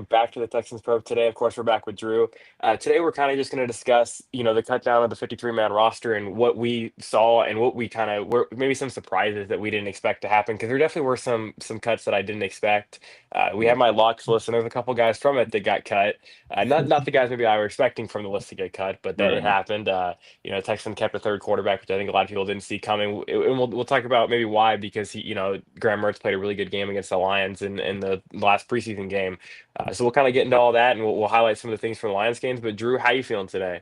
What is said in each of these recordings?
back to the Texans Probe today. Of course, we're back with Drew. Today, we're kind of just going to discuss, the cut down of the 53-man roster and what we saw and what we kind of were maybe some surprises that we didn't expect to happen. Because there definitely were some cuts that I didn't expect. We have my locks list, and there's a couple guys from it that got cut. Not the guys maybe I were expecting from the list to get cut, but that it Right. happened. Texan kept a third quarterback, which I think a lot of people didn't see coming. And we'll talk about maybe why, because Graham Mertz played a really good game against the Lions in the last preseason game. So we'll kind of get into all that, and we'll highlight some of the things from the Lions games. But Drew, how you feeling today?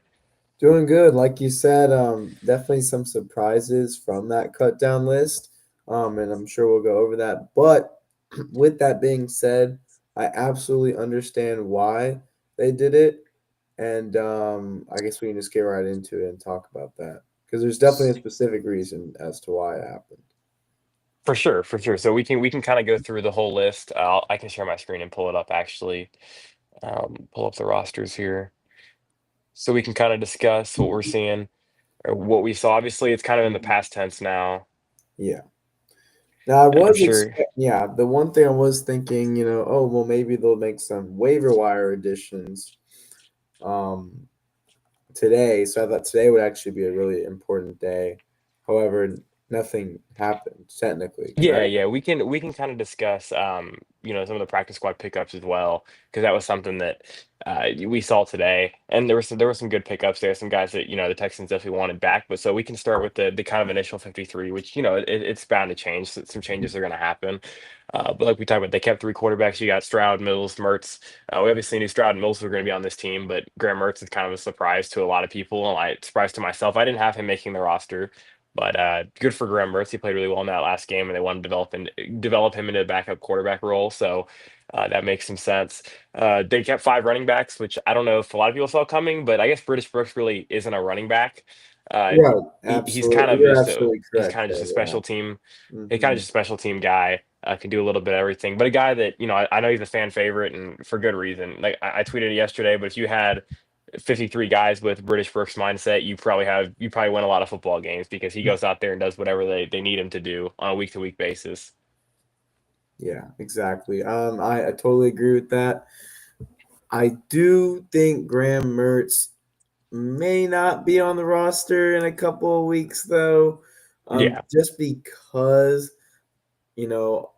Doing good. Like you said, definitely some surprises from that cut down list. And I'm sure we'll go over that. But with that being said, I absolutely understand why they did it. And I guess we can just get right into it and talk about that. Because there's definitely a specific reason as to why it happened. For sure, for sure. So we can kind of go through the whole list. I can share my screen and pull it up actually. Pull up the rosters here, so we can kind of discuss what we're seeing or what we saw. Obviously, it's kind of in the Mhm. past tense now. Yeah. Now I I'm was sure. expecting, yeah, the one thing I was thinking, oh well, maybe they'll make some waiver wire additions um, today. So I thought today would actually be a really important day. However, nothing happened technically, Yeah, correct? yeah, we can kind of discuss some of the practice squad pickups as well, because that was something that we saw today, and there were some good pickups there, some guys that the Texans definitely wanted back. But so we can start with the kind of initial 53, which it's bound to change. So some changes are going to happen. But like we talked about, they kept three quarterbacks. You got Stroud, Mills, Mertz. We obviously knew Stroud and Mills were going to be on this team, but Graham Mertz is kind of a surprise to a lot of people, and I surprised to myself. I didn't have him making the roster. But good for Graham Mertz. He played really well in that last game, and they want to develop him into a backup quarterback role. So that makes some sense. They kept five running backs, which I don't know if a lot of people saw coming, but I guess British Brooks really isn't a running back. Uh, Yeah, he's kind absolutely. of You're just a absolutely he's correct kind of just a there. special team. Yeah. He's kind of Hmm. just a special team guy. Can do a little bit of everything, but a guy that I know he's a fan favorite and for good reason. Like I tweeted it yesterday, but if you had 53 guys with British Brooks mindset, you probably win a lot of football games because he goes out there and does whatever they need him to do on a week to week basis. Yeah, exactly. I totally agree with that. I do think Graham Mertz may not be on the roster in a couple of weeks, though, Yeah. just because you know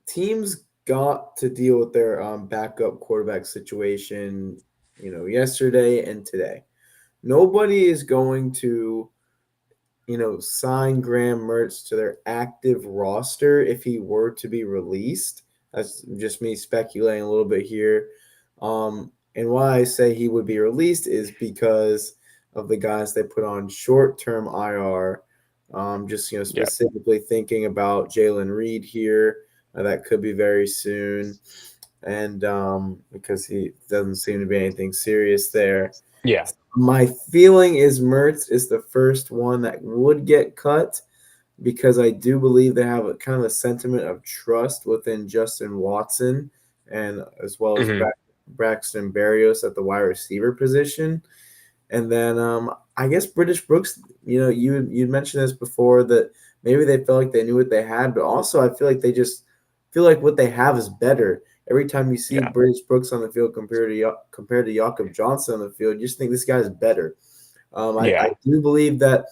teams got to deal with their backup quarterback situation, yesterday and today. Nobody is going to, sign Graham Mertz to their active roster if he were to be released. That's just me speculating a little bit here. And why I say he would be released is because of the guys they put on short-term IR. Just Yeah. specifically thinking about Jalen Reed here, that could be very soon, and because he doesn't seem to be anything serious there. Yeah. My feeling is Mertz is the first one that would get cut because I do believe they have a kind of a sentiment of trust within Justin Watson and as well as Hmm. Braxton Berrios at the wide receiver position. And then I guess British Brooks, you mentioned this before that maybe they felt like they knew what they had, but also I feel like they just feel like what they have is better. Every time you see Yeah. British Brooks on the field compared to Jakob Johnson on the field, you just think this guy's better. I Yeah. do believe that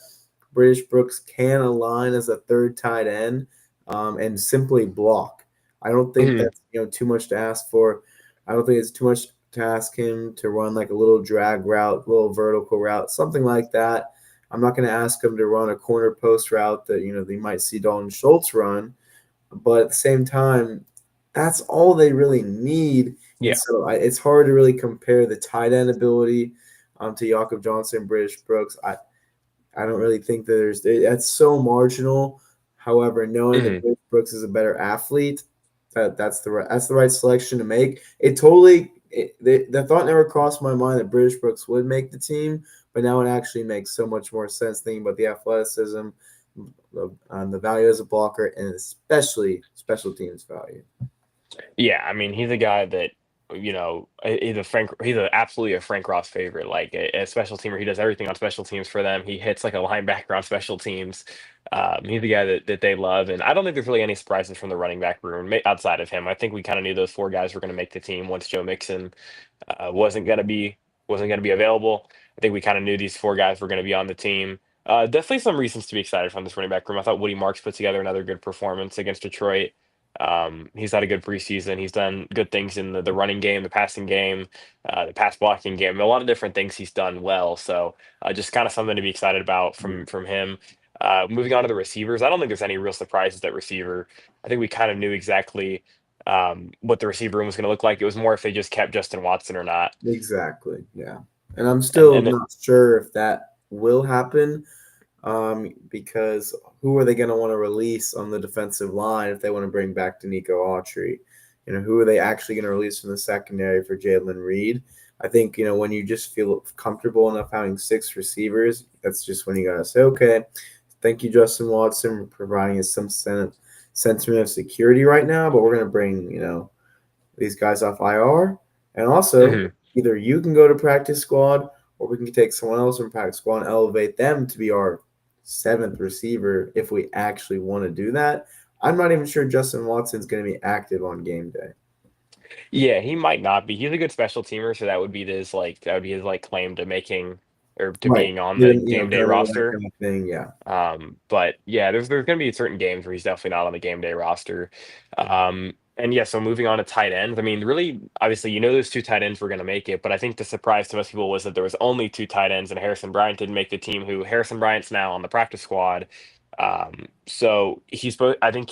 British Brooks can align as a third tight end and simply block. I don't think Hmm. that's too much to ask for. I don't think it's too much to ask him to run like a little drag route, little vertical route, something like that. I'm not going to ask him to run a corner post route that they might see Dalton Schultz run, but at the same time, that's all they really need. And Yeah. so it's hard to really compare the tight end ability to Jakob Johnson, British Brooks. I don't really think that that's so marginal. However, knowing that Hmm. British Brooks is a better athlete, that's the right selection to make. It totally the thought never crossed my mind that British Brooks would make the team, but now it actually makes so much more sense thinking about the athleticism, the value as a blocker, and especially special teams value. Yeah. I mean, he's a guy that. he's absolutely a Frank Ross favorite, like a special teamer. He does everything on special teams for them. He hits like a linebacker on special teams. He's the guy that they love, and I don't think there's really any surprises from the running back room outside of him. I think we kind of knew those four guys were going to make the team once Joe Mixon uh, wasn't going to be wasn't going to be available. I think we kind of knew these four guys were going to be on the team. Definitely some reasons to be excited from this running back room. I thought Woody Marks put together another good performance against Detroit. He's had a good preseason. He's done good things in the running game, the passing game, the pass blocking game. A lot of different things he's done well. So just kind of something to be excited about Yeah, from him. Moving on to the receivers, I don't think there's any real surprises at receiver. I think we kind of knew exactly what the receiver room was going to look like. It was more if they just kept Justin Watson or not. exactly. Yeah. And I'm And still and not sure if that will happen, because who are they going to want to release on the defensive line if they want to bring back Danico Autry? Who are they actually going to release from the secondary for Jalen Reed? I think, when you just feel comfortable enough having six receivers, that's just when you got to say, okay, thank you, Justin Watson, for providing us some sentiment of security right now, but we're going to bring, these guys off IR. And also, mhm. either you can go to practice squad or we can take someone else from practice squad and elevate them to be our seventh receiver if we actually want to do that. I'm not even sure Justin Watson's going to be active on game day. Yeah, he might not be. He's a good special teamer, so that would be his like claim to making or to Right. being on the Even, game day kind of that roster. kind of thing. Yeah. But yeah, there's going to be certain games where he's definitely not on the game day roster. And yeah, so moving on to tight ends. I mean, really, obviously, those two tight ends were going to make it, but I think the surprise to most people was that there was only two tight ends, and Harrison Bryant didn't make the team. Who Harrison Bryant's now on the practice squad. So he's supposed. I think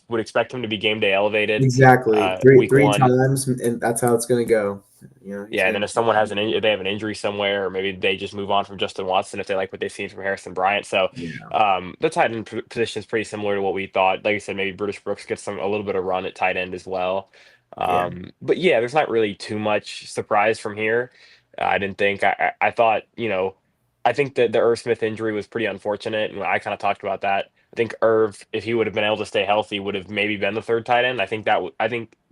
would expect him to be game day elevated, Exactly. Three week three one. times, and that's how it's going to go. He's Yeah, and going then if to. someone if they have an injury somewhere, or maybe they just move on from Justin Watson if they like what they've seen from Harrison Bryant. So Yeah. the tight end position is pretty similar to what we thought. Like I said, maybe British Brooks gets a little bit of run at tight end as well. Yeah. But yeah, there's not really too much surprise from here. I didn't think. I thought I think that the Irv Smith injury was pretty unfortunate, and I kind of talked about that. I think Irv, if he would have been able to stay healthy, would have maybe been the third tight end. I think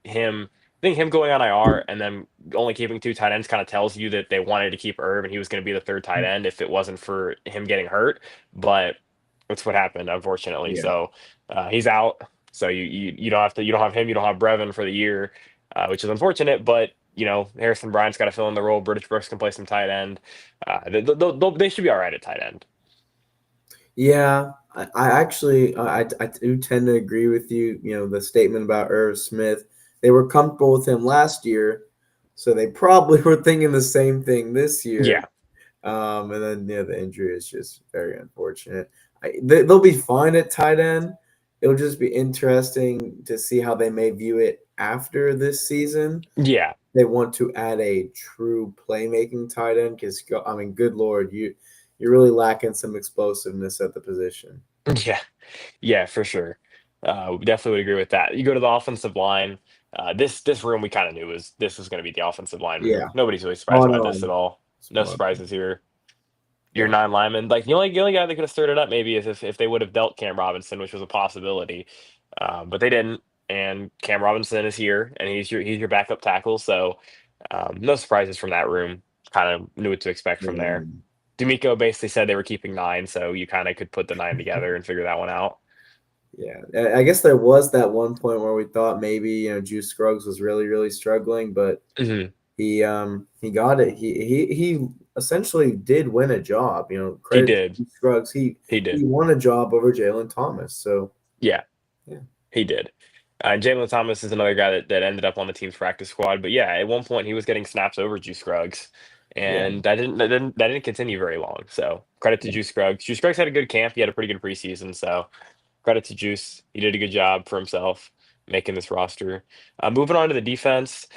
him going on IR and then only keeping two tight ends kind of tells you that they wanted to keep Irv and he was going to be the third tight end if it wasn't for him getting hurt. But that's what happened, unfortunately. Yeah. So he's out. So you don't have him, you don't have Brevin for the year, which is unfortunate. But Harrison Bryant's got to fill in the role. British Brooks can play some tight end. They should be all right at tight end. Yeah, I actually I do tend to agree with you. The statement about Irv Smith. They were comfortable with him last year, so they probably were thinking the same thing this year. Yeah, And then the injury is just very unfortunate. They'll be fine at tight end. It'll just be interesting to see how they may view it after this season. yeah, They want to add a true playmaking tight end because I mean, good lord, you're really lacking some explosiveness at the position. yeah. Yeah, for sure. Definitely would agree with that. You go to the offensive line. This room we kind of knew this was going to be the offensive line room. Yeah, Nobody's really surprised spot about this on. at all. No Spot on. surprises here. Your Yeah, nine linemen, like the only guy that could have stirred it up maybe is if they would have dealt Cam Robinson, which was a possibility, but they didn't. And Cam Robinson is here, and he's your backup tackle. So no surprises from that room. Kind of knew what to expect from there. yeah, D'Amico basically said they were keeping nine, so you kind of could put the nine together and figure that one out. yeah. I guess there was that one point where we thought maybe Juice Scruggs was really really struggling, but Mhm. he got it. He essentially did win a job. He Credit to did. Juice Scruggs. He He did. won a job over Jalen Thomas. So Yeah, yeah, he did. Jalen Thomas is another guy that ended up on the team's practice squad. But yeah, at one point he was getting snaps over Juice Scruggs, yeah, and that didn't continue very long. So credit to yeah, Juice Scruggs. Juice Scruggs had a good camp. He had a pretty good preseason. So credit to Juice. He did a good job for himself making this roster. Moving on to the defense,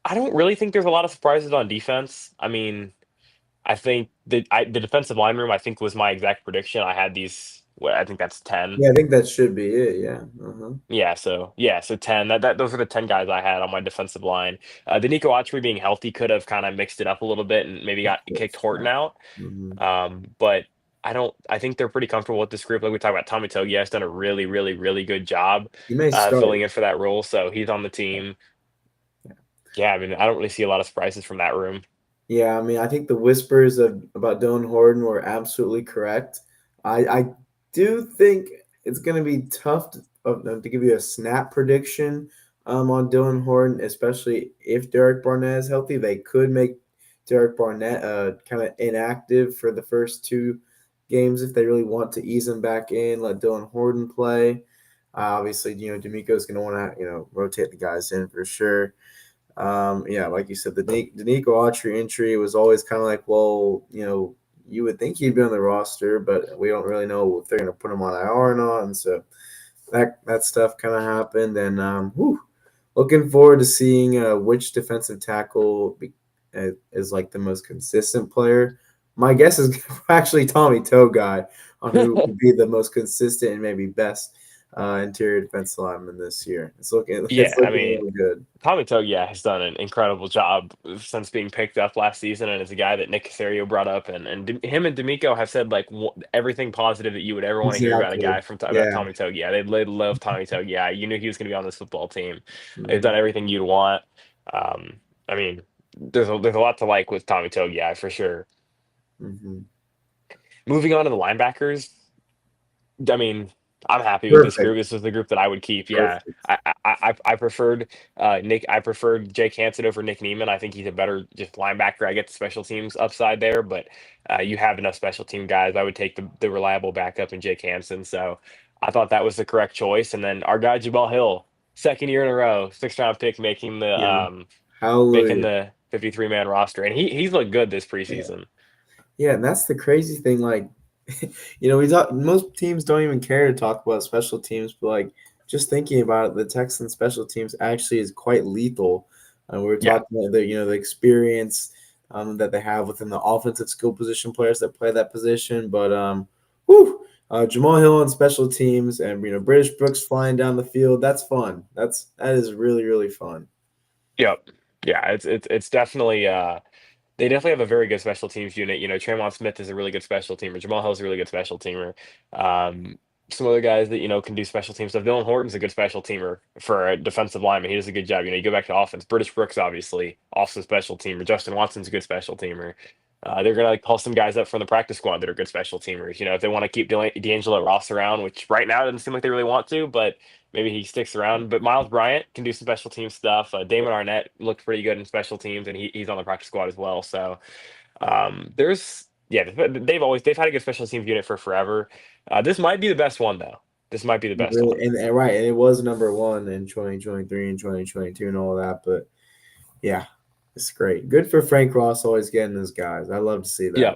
I don't really think there's a lot of surprises on defense. I mean, I think the defensive line room I think was my exact prediction. I had these. What I think that's 10. yeah. I think that should be it. Yeah. Uh-huh. So 10. That those are the 10 guys I had on my defensive line. The Nico Autry being healthy could have kind of mixed it up a little bit and maybe Of got kicked course. Yeah. Horton out. Hmm. But I don't. I think they're pretty comfortable with this group. Like we talked about, Tommy Togiai has done a really, really, really good job He may filling start. in for that role. So he's on the Yeah. team. Yeah. Yeah, I mean, I don't really see a lot of surprises from that room. Yeah, I mean, I think the whispers about Dylan Horton were absolutely correct. I do think it's going to be tough to give you a snap prediction on Dylan Horton, especially if Derek Barnett is healthy. They could make Derek Barnett kind of inactive for the first two games if they really want to ease him back in, let Dylan Horton play. Obviously, D'Amico's going to want to rotate the guys in for sure. Yeah, like you said, the Nico Autry entry was always kind of like, well, you would think he'd be on the roster, but we don't really know if they're going to put him on IR or not, and so that stuff kind of happened. And looking forward to seeing which defensive tackle is like the most consistent player. My guess is actually Tommy Togai on who would be the most consistent and maybe best interior defensive lineman this year. It's Yeah, I looking mean, really good. Tommy Togiai has done an incredible job since being picked up last season, and is a guy that Nick Casario brought up, and him and D'Amico have said like everything positive that you would ever want to hear about a Exactly. guy about Yeah. Tommy Togiai. They love Tommy Togiai. You knew he was going to be on this football team. They've Hmm. done everything you'd want. I mean, there's a lot to like with Tommy Togiai for sure. Hmm. Moving on to the linebackers, I mean, I'm happy with this group. Perfect. This is the group that I would keep. Yeah, Perfect. I preferred Nick. I preferred Jake Hansen over Nick Neiman. I think he's a better just linebacker. I get the special teams upside there, but you have enough special team guys. I would take the reliable backup in Jake Hansen. So I thought that was the correct choice. And then our guy Jamal Hill, second year in a row, 6th round pick, Yeah. making Hallelujah. the 53-man roster, and he's looked good this Yeah. preseason. Yeah, and that's the crazy thing. Like, we talk. Most teams don't even care to talk about special teams, but like, just thinking about it, the Texans special teams actually is quite lethal. We were Yeah. talking about the experience that they have within the offensive skill position players that play that position, but whew, Jamal Hill on special teams and British Brooks flying down the field. That's fun. That is really really fun. Yep. Yeah. It's definitely. They definitely have a very good special teams unit. You know, Tremont Smith is a really good special teamer. Jamal Hill's a really good special teamer. Um, some other guys that can do special team stuff. Dylan Horton's a good special teamer for a defensive lineman. He does a good job. You know, you go back to offense. British Brooks obviously also a special teamer. Justin Watson's a good special teamer. They're gonna like call some guys up from the practice squad that are good special teamers. You know, if they want to keep D'Angelo Ross around, which right now doesn't seem like they really want to, but maybe he sticks around. But Miles Bryant can do some special team stuff. Damon Arnett looked pretty good in special teams, and he's on the practice squad as well. So there's yeah, they've had a good special teams unit for forever. This might be the best one though. This might be the best Really, one. and right, and it was number one in 2023 and 2022 and all that. But yeah, it's great. Good for Frank Ross always getting his guys. I love to see Yeah,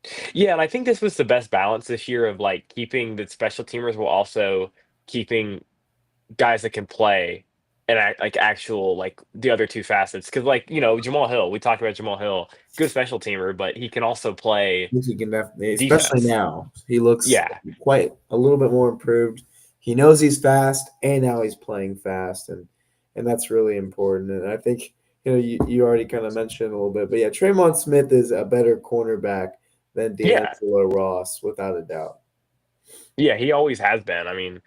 that. yeah, and I think this was the best balance this year of like keeping the special teamers while also keeping guys that can play and act like actual like the other two facets. Because like Jamal Hill, we talked about Jamal Hill, good special teamer, but he can also I play think he can definitely, especially defense. now, he looks Yeah, quite a little bit more improved. He knows he's fast, and now he's playing fast, and that's really important. And I think you already kind of mentioned a little bit, but yeah, Tremont Smith is a better cornerback than yeah, D'Angelo Ross, without a doubt. yeah. He always has been. I mean,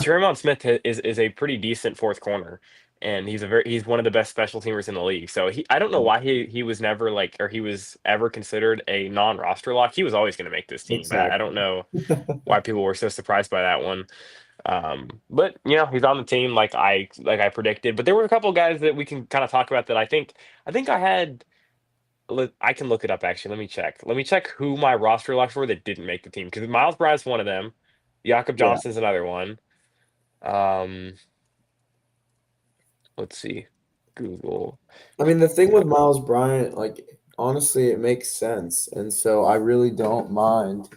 Tremont Smith is a pretty decent fourth corner, and he's one of the best special teamers in the league. So I don't know why he was never like or he was ever considered a non-roster lock. He was always going to make this team. I don't Exactly. know why people were so surprised by that one. But he's on the team like I predicted. But there were a couple guys that we can kind of talk about that I think I had. I can look it up actually. Let me check. Let me check who my roster locks were that didn't make the team because Miles Bryant's one of them. Jakob Yeah. Johnson's another one. Um, let's see. Google. I mean, the thing Yeah. with Miles Bryant, like, honestly, it makes sense. And so I really don't mind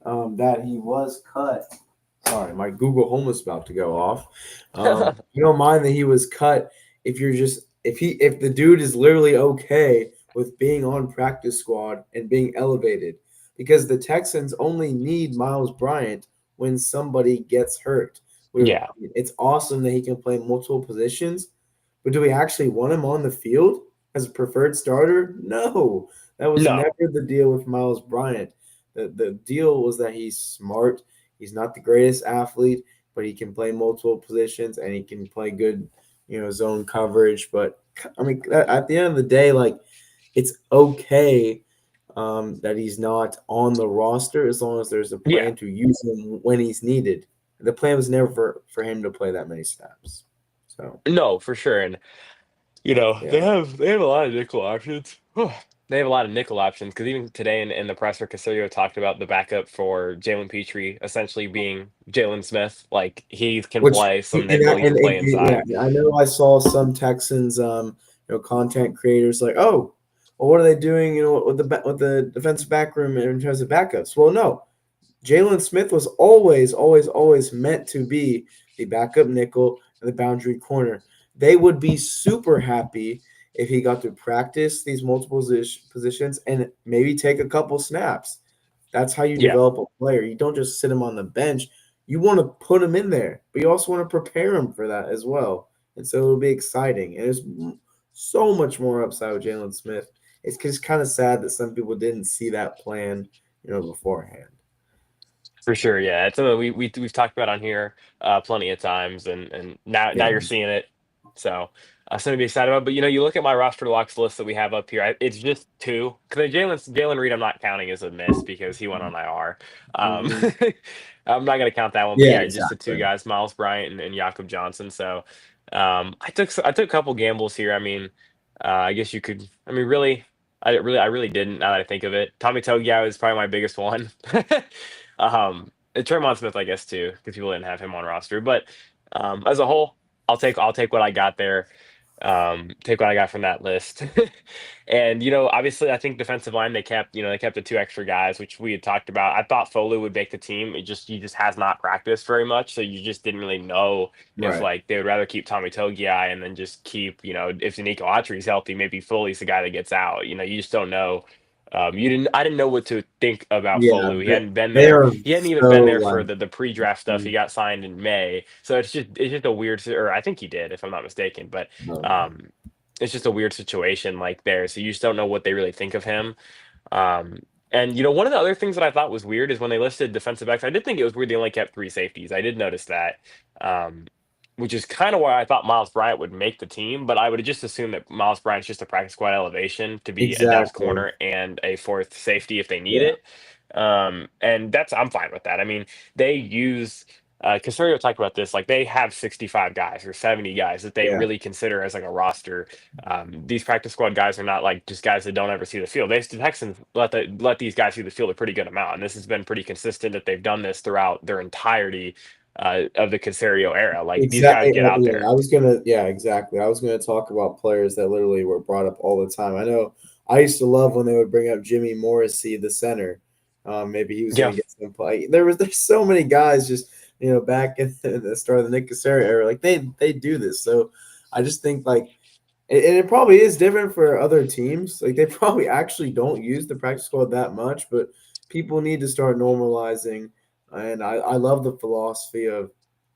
that he was cut. Sorry, my Google Home is about to go off. You don't mind that he was cut if you're just if the dude is literally okay with being on practice squad and being elevated, because the Texans only need Miles Bryant when somebody gets hurt. Yeah. It's awesome that he can play multiple positions, but do we actually want him on the field as a preferred starter? No, that was No. never the deal with Miles Bryant. The deal was that he's smart. He's not the greatest athlete, but he can play multiple positions and he can play good, zone coverage. But I mean, at the end of the day, like it's okay that he's not on the roster as long as there's a Yeah, plan to use him when he's needed. The plan was never for him to play that many snaps. So no, for sure. And yeah, they have a lot of nickel options. They have a lot of nickel options because even today in the presser, Casario talked about the backup for Jalen Petrie essentially being Jalen Smith. Like he can which play some and, nickel, he can play yeah, inside. I know I saw some Texans content creators like, oh, well, what are they doing with with the defensive back room in terms of backups? Well, no, Jalen Smith was always, always, always meant to be the backup nickel and the boundary corner. They would be super happy if he got to practice these multiple positions and maybe take a couple snaps. That's how you Yeah, develop a player. You don't just sit him on the bench. You want to put him in there, but you also want to prepare him for that as well. And so it'll be exciting. And there's so much more upside with Jalen Smith. It's just kind of sad that some people didn't see that plan, beforehand. for sure. Yeah, it's something we've talked about on here plenty of times, and now Yeah. you're seeing it. So something to be excited about. But you look at my roster locks list that we have up here. It's just two because Jalen Reed I'm not counting as a miss because he went on IR. Mhm. I'm not gonna count that one. But Yeah, yeah, just the two exactly. guys, Miles Bryant and Jakob Johnson. So I took a couple gambles here. I mean, I guess you could. I mean, really. I really didn't. Now that I think of it, Tommy Togiai is probably my biggest one. And Tremont Smith, I guess too, because people didn't have him on roster. But as a whole, I'll take what I got there. Take what I got from that list. And obviously, I think defensive line they kept the two extra guys, which we had talked about. I thought Foley would make the team. He just has not practiced very much, so you just didn't really know if Right. like they would rather keep Tommy Togiai and then just keep if Nico Autry's healthy, maybe Foley's the guy that gets out. You just don't know. I didn't know what to think about Yeah, Folu. He hadn't been they there. are He hadn't even so been there for like the pre-draft stuff. He mm, got signed in May, so it's just a weird. Or I think he did, if I'm not mistaken. But no. um, it's just a weird situation like there. So you just don't know what they really think of him. Um, and one of the other things that I thought was weird is when they listed defensive backs. I did think it was weird they only kept three safeties. I did notice that, um, which is kind of why I thought Miles Bryant would make the team. But I would have just assumed that Miles Bryant's just a practice squad elevation to be a depth Exactly. corner and a fourth safety if they need Yeah. it. And I'm fine with that. I mean, they use. Casario talked about this. Like they have 65 guys or 70 guys that they Yeah. really consider as like a roster. These practice squad guys are not like just guys that don't ever see the field. The Texans let these guys see the field a pretty good amount, and this has been pretty consistent that they've done this throughout their entirety of the Casario era. Like these guys Exactly. get out Yeah, there. I was gonna. Yeah, exactly. I was gonna talk about players that literally were brought up all the time. I know. I used to love when they would bring up Jimmy Morrissey, the center. Maybe he was Yeah, gonna get some play. There's so many guys just back in the start of the Nick Casario era. Like they do this. So I just think like and it probably is different for other teams. Like they probably actually don't use the practice squad that much, but people need to start normalizing. And I love the philosophy of,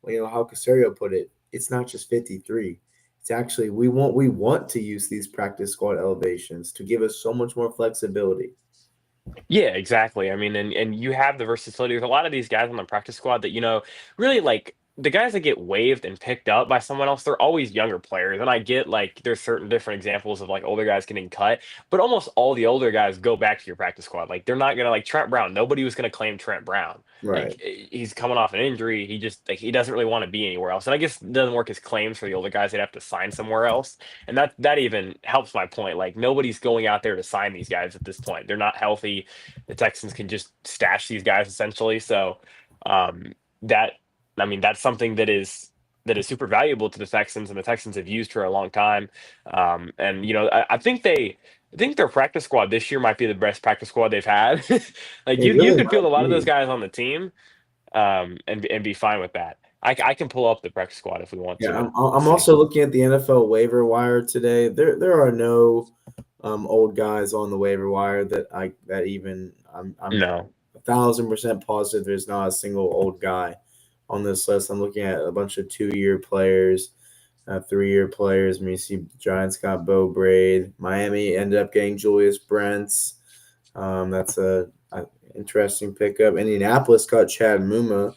how Casario put it. It's not just 53. It's actually we want to use these practice squad elevations to give us so much more flexibility. yeah, exactly. I mean, and you have the versatility. There's a lot of these guys on the practice squad that really like the guys that get waived and picked up by someone else. They're always younger players, and I get like there's certain different examples of like older guys getting cut, but almost all the older guys go back to your practice squad. Like they're not gonna like Trent Brown. Nobody was gonna claim Trent Brown. Right. Like he's coming off an injury. He just like he doesn't really want to be anywhere else. And I guess it doesn't work as claims for the older guys. They'd have to sign somewhere else. And that even helps my point. Like nobody's going out there to sign these guys at this point. They're not healthy. The Texans can just stash these guys essentially. So um, that I mean that's something that is super valuable to the Texans, and the Texans have used for a long time. And I think their practice squad this year might be the best practice squad they've had. Like It you really could field a might lot of those be. guys on the team, and be fine with that. I can pull up the practice squad if we want Yeah, to I'm see. also looking at the NFL waiver wire today. There are no old guys on the waiver wire that even I'm No. 1,000% positive there's not a single old guy on this list. I'm looking at a bunch of 2 year players, 3 year players. I mean, you see the Giants got Bo Braid. Miami ended up getting Julius Brents. That's a interesting pickup. Indianapolis got Chad Muma.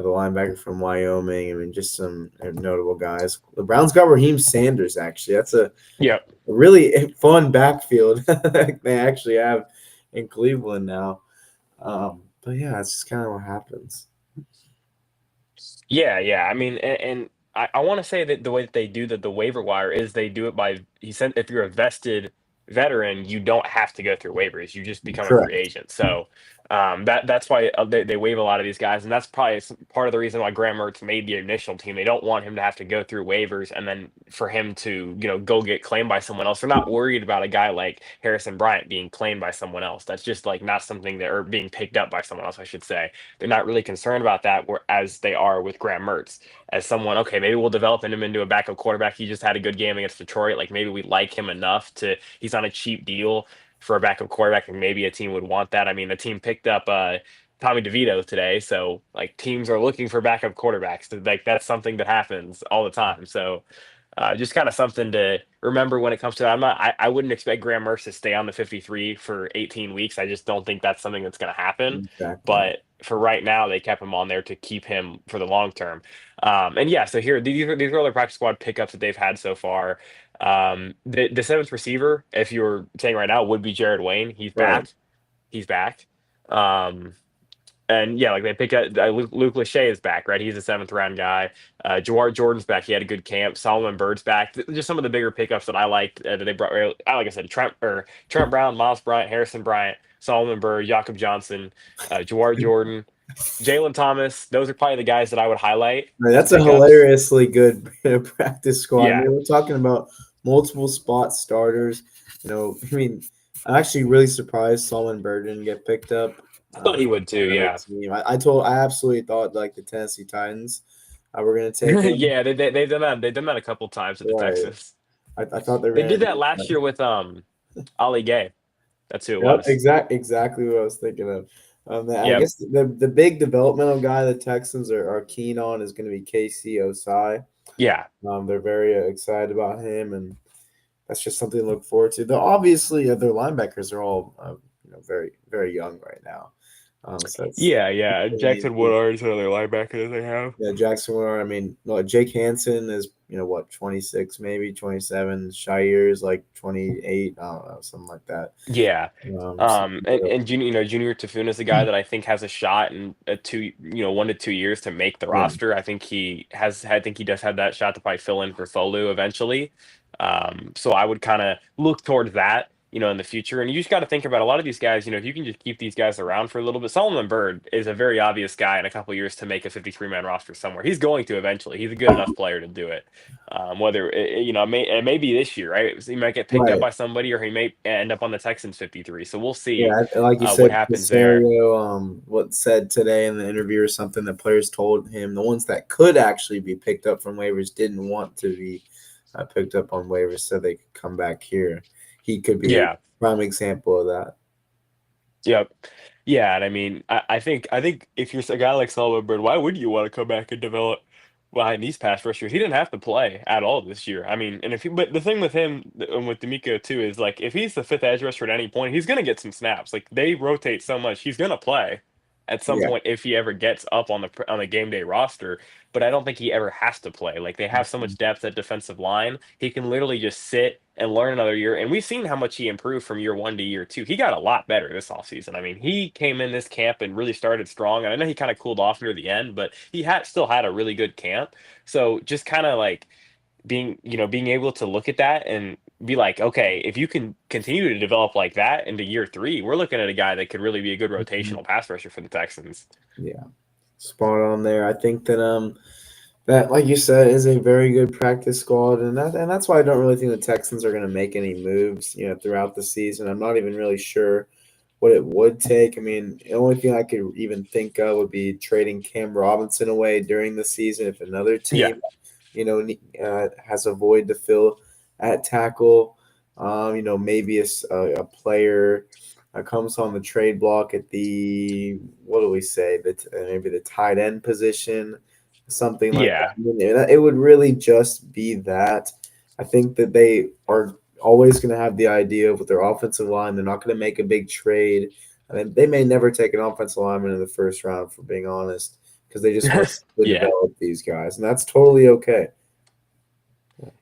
the linebacker from Wyoming. I mean, just some notable guys. The Browns got Raheem Sanders, actually. That's a Yep. really fun backfield they actually have in Cleveland now. But yeah, that's just kind of what happens. Yeah, yeah. I mean, and I want to say that the way that they do the waiver wire is they do it by he sent if you're a vested veteran, you don't have to go through waivers. You just become a free Correct. agent. So that's why they waive a lot of these guys, and that's probably part of the reason why Graham Mertz made the initial team. They don't want him to have to go through waivers and then for him to go get claimed by someone else. They're not worried about a guy like Harrison Bryant being claimed by someone else. That's just like not something that or being picked up by someone else, I should say. They're not really concerned about that, as they are with Graham Mertz. As someone, okay, maybe we'll develop him into a backup quarterback. He just had a good game against Detroit. Like maybe we like him enough to, he's on a cheap deal for a backup quarterback, and maybe a team would want that. I mean, the team picked up Tommy DeVito today, so like teams are looking for backup quarterbacks. Like that's something that happens all the time. So just kind of something to remember when it comes to that. I wouldn't expect Graham Mertz to stay on the 53 for 18 weeks. I just don't think that's something that's going to happen. Exactly. But for right now, they kept him on there to keep him for the long term. And yeah, so here these are other practice squad pickups that they've had so far. The seventh receiver, if you were saying right now, would be Jared Wayne. He's Right. back. He's back. Um, and yeah, like they pick up Luke Lachey is back, right? He's a seventh round guy. Jawar Jordan's back. He had a good camp. Solomon Bird's back. Just some of the bigger pickups that I liked that they brought. Like I said, Trent Brown, Miles Bryant, Harrison Bryant, Solomon Bird, Jakob Johnson, Jawar Jordan, Jalen Thomas. Those are probably the guys that I would highlight Right, as that's a pickups. hilariously good practice squad. I Yeah, mean, we're talking about multiple spot starters. I mean, I'm actually really surprised Solomon Bird didn't get picked up I thought he would too. another Yeah, team. I absolutely thought like the Tennessee Titans were going to take him. yeah. They've done that. They've done that a couple times at the Right. Texans. I thought they were They going did to that do last that. year with Ali Gay. That's who it Yep, was. exactly what I was thinking of. I Yep. guess the big developmental guy the Texans are keen on is going to be KC Osai. Yeah. They're very excited about him, and that's just something to look forward to. Though obviously, their linebackers are all very very young right now. So it's Yeah, yeah. easy. Jackson Woodard is another linebacker that they have. Yeah, Jackson Ward. I mean, well, Jake Hansen is what 26, maybe 27. Shire is like 28. I don't know, something like that. Yeah. So, And Junior Tafuna is a guy that I think has a shot in 1 to 2 years to make the right, roster. I think he does have that shot to probably fill in for Folu eventually. So I would kind of look towards that, in the future. And you just got to think about a lot of these guys, if you can just keep these guys around for a little bit. Solomon Bird is a very obvious guy in a couple years to make a 53-man roster somewhere. He's going to eventually. He's a good enough player to do it. Whether it may be this year, right? He might get picked up right. by somebody, or he may end up on the Texans 53. So we'll see Yeah, like you what said, happens there. Casario, what said today in the interview or something that players told him the ones that could actually be picked up from waivers didn't want to be picked up on waivers so they could come back here. He could be a Yeah. prime example of that. Yep. Yeah, and I mean, I think if you're a guy like Solomon Bird, why would you want to come back and develop behind these pass rushers? He didn't have to play at all this year. I mean, and if he, but the thing with him and with D'Amico too is like if he's the fifth edge rusher at any point, he's gonna get some snaps. Like they rotate so much, he's gonna play at some Yeah. point if he ever gets up on the game day roster. But I don't think he ever has to play. Like they have so much depth at defensive line, he can literally just sit and learn another year. And we've seen how much he improved from year one to year two. He got a lot better this offseason. I mean, he came in this camp and really started strong. And I know he kind of cooled off near the end, but he had still had a really good camp. So just kind of like being able to look at that and be like, okay, if you can continue to develop like that into year three, we're looking at a guy that could really be a good Mhm. rotational pass rusher for the Texans. Yeah. Spot on there. I think that like you said is a very good practice squad, and that's why I don't really think the Texans are going to make any moves throughout the season. I'm not even really sure what it would take. I mean, the only thing I could even think of would be trading Cam Robinson away during the season if another Yeah. team has a void to fill at tackle. Maybe a player comes on the trade block at the what do we say that maybe the tight end position, something like that. Yeah. I mean, it would really just be that. I think that they are always going to have the idea with their offensive line. They're not going to make a big trade. I mean, they may never take an offensive lineman in the first round, for being honest, because they just want to Yeah. develop these guys, and that's totally okay.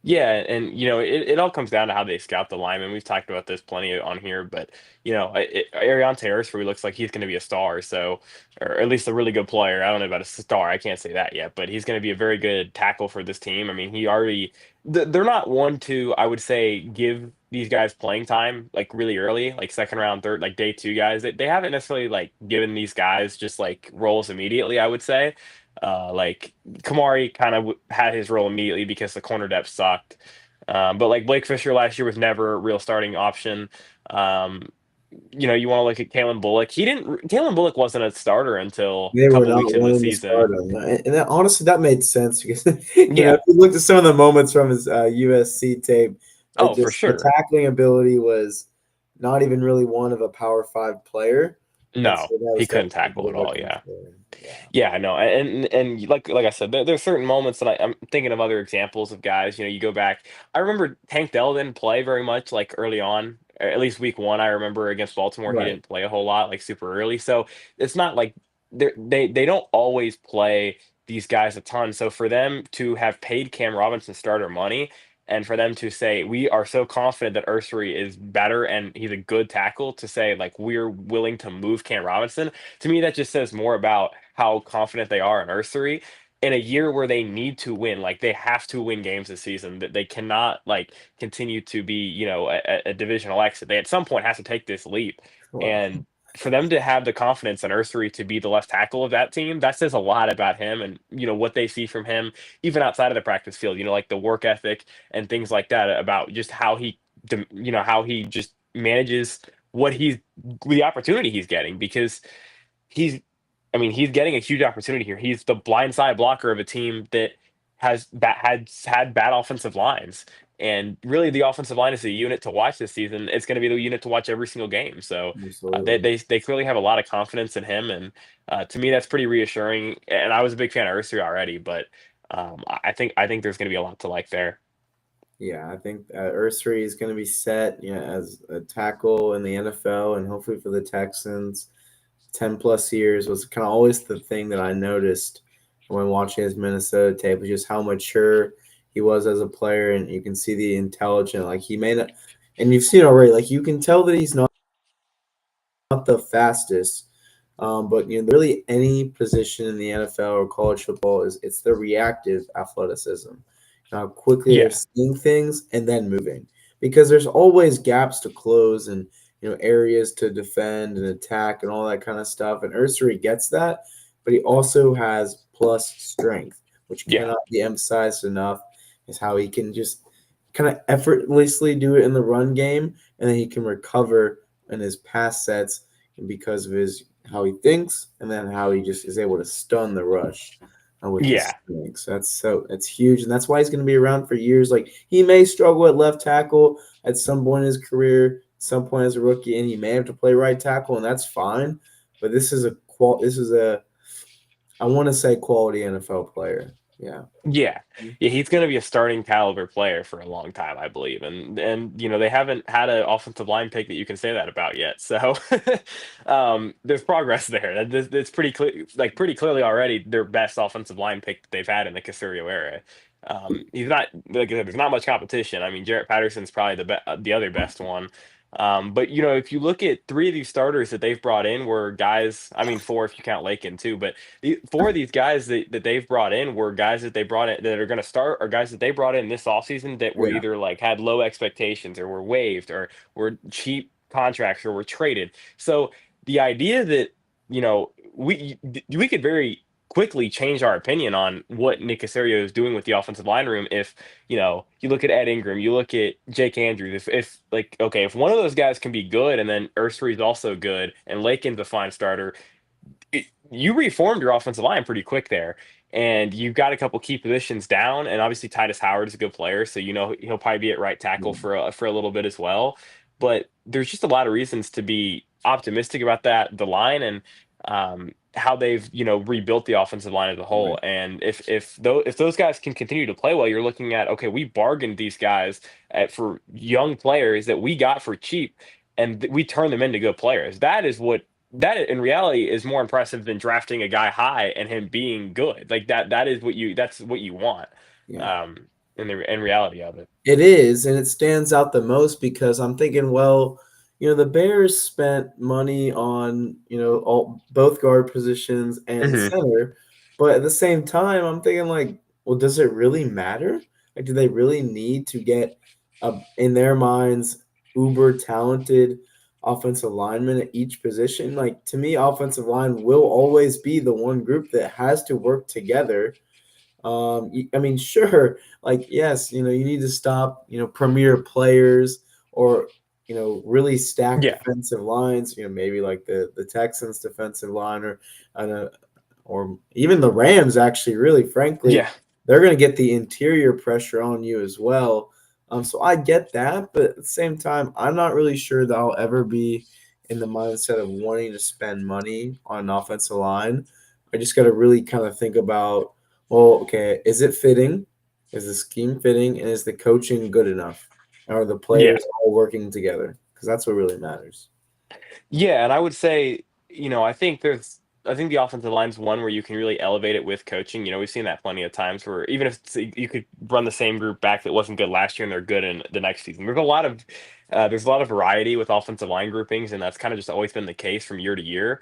Yeah, and it all comes down to how they scout the linemen. We've talked about this plenty on here, but Arion Harrisford looks like he's going to be a star, so or at least a really good player. I don't know about a star, I can't say that yet, but he's going to be a very good tackle for this team. I mean, he already they're not one to, I would say, give these guys playing time like really early, like second round, third, like day two guys. They haven't necessarily like given these guys just like roles immediately, I would say. Like Kamari kind of had his role immediately because the corner depth sucked. But like Blake Fisher last year was never a real starting option. Um, you want to look at Kalen Bullock. Kalen Bullock wasn't a starter until They a were couple not weeks into the wanting to season. start him, and that, honestly, that made sense because if Yeah. you looked at some of the moments from his USC tape, Oh, for just the sure. tackling ability was not even really one of a Power 5 player, and No, so that he was couldn't definitely tackle what at they're all. looking Yeah. for. Yeah, Yeah, I know, and like I said, there's certain moments that I'm thinking of other examples of guys. You go back. I remember Tank Dell didn't play very much, like early on, or at least week one. I remember against Baltimore, he right. didn't play a whole lot, like super early. So it's not like they don't always play these guys a ton. So for them to have paid Cam Robinson starter money. And for them to say we are so confident that Ursary is better and he's a good tackle, to say like we're willing to move Cam Robinson, to me that just says more about how confident they are in Ursary in a year where they need to win. Like they have to win games this season. That they cannot like continue to be, a divisional exit. They at some point have to take this leap. Well, And for them to have the confidence in Ursary to be the left tackle of that team, that says a lot about him and what they see from him, even outside of the practice field. Like the work ethic and things like that, about just how how he just manages what he's the opportunity he's getting, because he's he's getting a huge opportunity here. He's the blindside blocker of a team that had bad offensive lines. And really, the offensive line is the unit to watch this season. It's going to be the unit to watch every single game. So absolutely. they clearly have a lot of confidence in him, and to me, that's pretty reassuring. And I was a big fan of Ursary already, but I think there's going to be a lot to like there. Yeah, I think Ursary is going to be set, as a tackle in the NFL, and hopefully for the Texans. 10 plus years was kind of always the thing that I noticed when watching his Minnesota tape, was just how mature he was as a player. And you can see the intelligent, like he made it, and you've seen already, like you can tell that he's not the fastest. But really any position in the NFL or college football it's the reactive athleticism. How quickly they're Yeah, seeing things and then moving. Because there's always gaps to close and areas to defend and attack and all that kind of stuff. And Ursary gets that, but he also has plus strength, which yeah, cannot be emphasized enough, is how he can just kind of effortlessly do it in the run game, and then he can recover in his pass sets, and because of his how he thinks, and then how he just is able to stun the rush with his yeah. strengths. That's huge, and that's why he's going to be around for years. Like he may struggle at left tackle at some point in his career, some point as a rookie, and he may have to play right tackle, and that's fine. But this is a I want to say quality NFL player. Yeah. Yeah. Yeah, he's going to be a starting caliber player for a long time, I believe. And they haven't had an offensive line pick that you can say that about yet. So there's progress there. It's pretty clear, like pretty clearly already their best offensive line pick that they've had in the Casario era. He's not, like I said, there's not much competition. I mean, Jarrett Patterson's probably the other best one. But if you look at three of these starters that they've brought in were guys, I mean four if you count Lakin too, but four of these guys that they've brought in were guys that they brought in that are going to start, or guys that they brought in this offseason that were Yeah. either like had low expectations or were waived or were cheap contracts or were traded. So the idea that, we could very quickly change our opinion on what Nick Caserio is doing with the offensive line room if, you look at Ed Ingram, you look at Jake Andrews, if like, okay, if one of those guys can be good and then Ursary is also good and Lakin's a fine starter, you reformed your offensive line pretty quick there, and you've got a couple key positions down. And obviously, Titus Howard is a good player, so he'll probably be at right tackle Yeah. for a little bit as well. But there's just a lot of reasons to be optimistic about the line, and how they've rebuilt the offensive line as a whole. Right. And if those guys can continue to play well, you're looking at, okay, we bargained these guys for young players that we got for cheap, and we turn them into good players. That is what that in reality is more impressive than drafting a guy high and him being good. Like that is that's what you want. Yeah. Um, in reality of it. It is, and it stands out the most because I'm thinking, well, the Bears spent money on, both guard positions and Hmm. center, but at the same time, I'm thinking like, well, does it really matter? Like, do they really need to get in their minds, uber talented offensive linemen at each position? Like, to me, offensive line will always be the one group that has to work together. I mean, sure, like yes, you need to stop, premier players or really stacked Yeah, defensive lines. Maybe like the Texans defensive line uh, or even the Rams. Actually, really, frankly, yeah, they're going to get the interior pressure on you as well. So I get that, but at the same time, I'm not really sure that I'll ever be in the mindset of wanting to spend money on an offensive line. I just got to really kind of think about, well, okay, is it fitting? Is the scheme fitting? And is the coaching good enough? Are the yeah. players all working together? Because that's what really matters. Yeah, and I would say, I think the offensive line's one where you can really elevate it with coaching. We've seen that plenty of times where even if you could run the same group back that wasn't good last year and they're good in the next season. There's a lot of variety with offensive line groupings, and that's kind of just always been the case from year to year.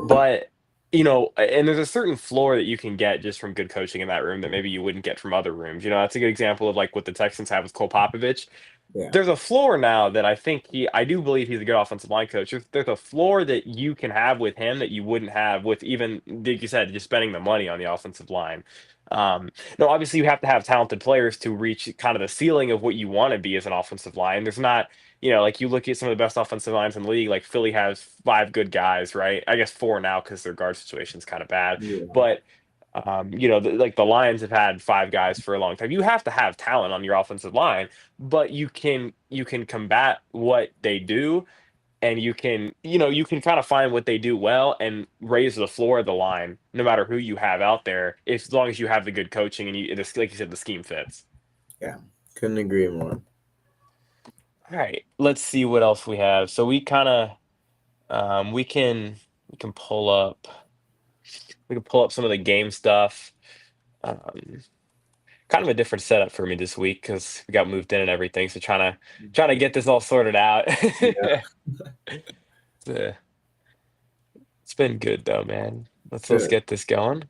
But and there's a certain floor that you can get just from good coaching in that room that maybe you wouldn't get from other rooms. That's a good example of like what the Texans have with Cole Popovich. Yeah. There's a floor now that I do believe he's a good offensive line coach. There's a floor that you can have with him that you wouldn't have with even, like you said, just spending the money on the offensive line. No, obviously you have to have talented players to reach kind of the ceiling of what you want to be as an offensive line. There's not, like you look at some of the best offensive lines in the league, like Philly has five good guys, right? I guess four now because their guard situation's kind of bad, Yeah. but like the Lions have had five guys for a long time. You have to have talent on your offensive line, but you can combat what they do, and you can kind of find what they do well and raise the floor of the line, no matter who you have out there, as long as you have the good coaching and like you said, the scheme fits. Yeah. Couldn't agree more. All right, let's see what else we have. So we kind of we can pull up some of the game stuff. Um, Kind of a different setup for me this week because we got moved in and everything. So trying to get this all sorted out. Yeah. Uh, it's been good though, man. Let's Good. get this going.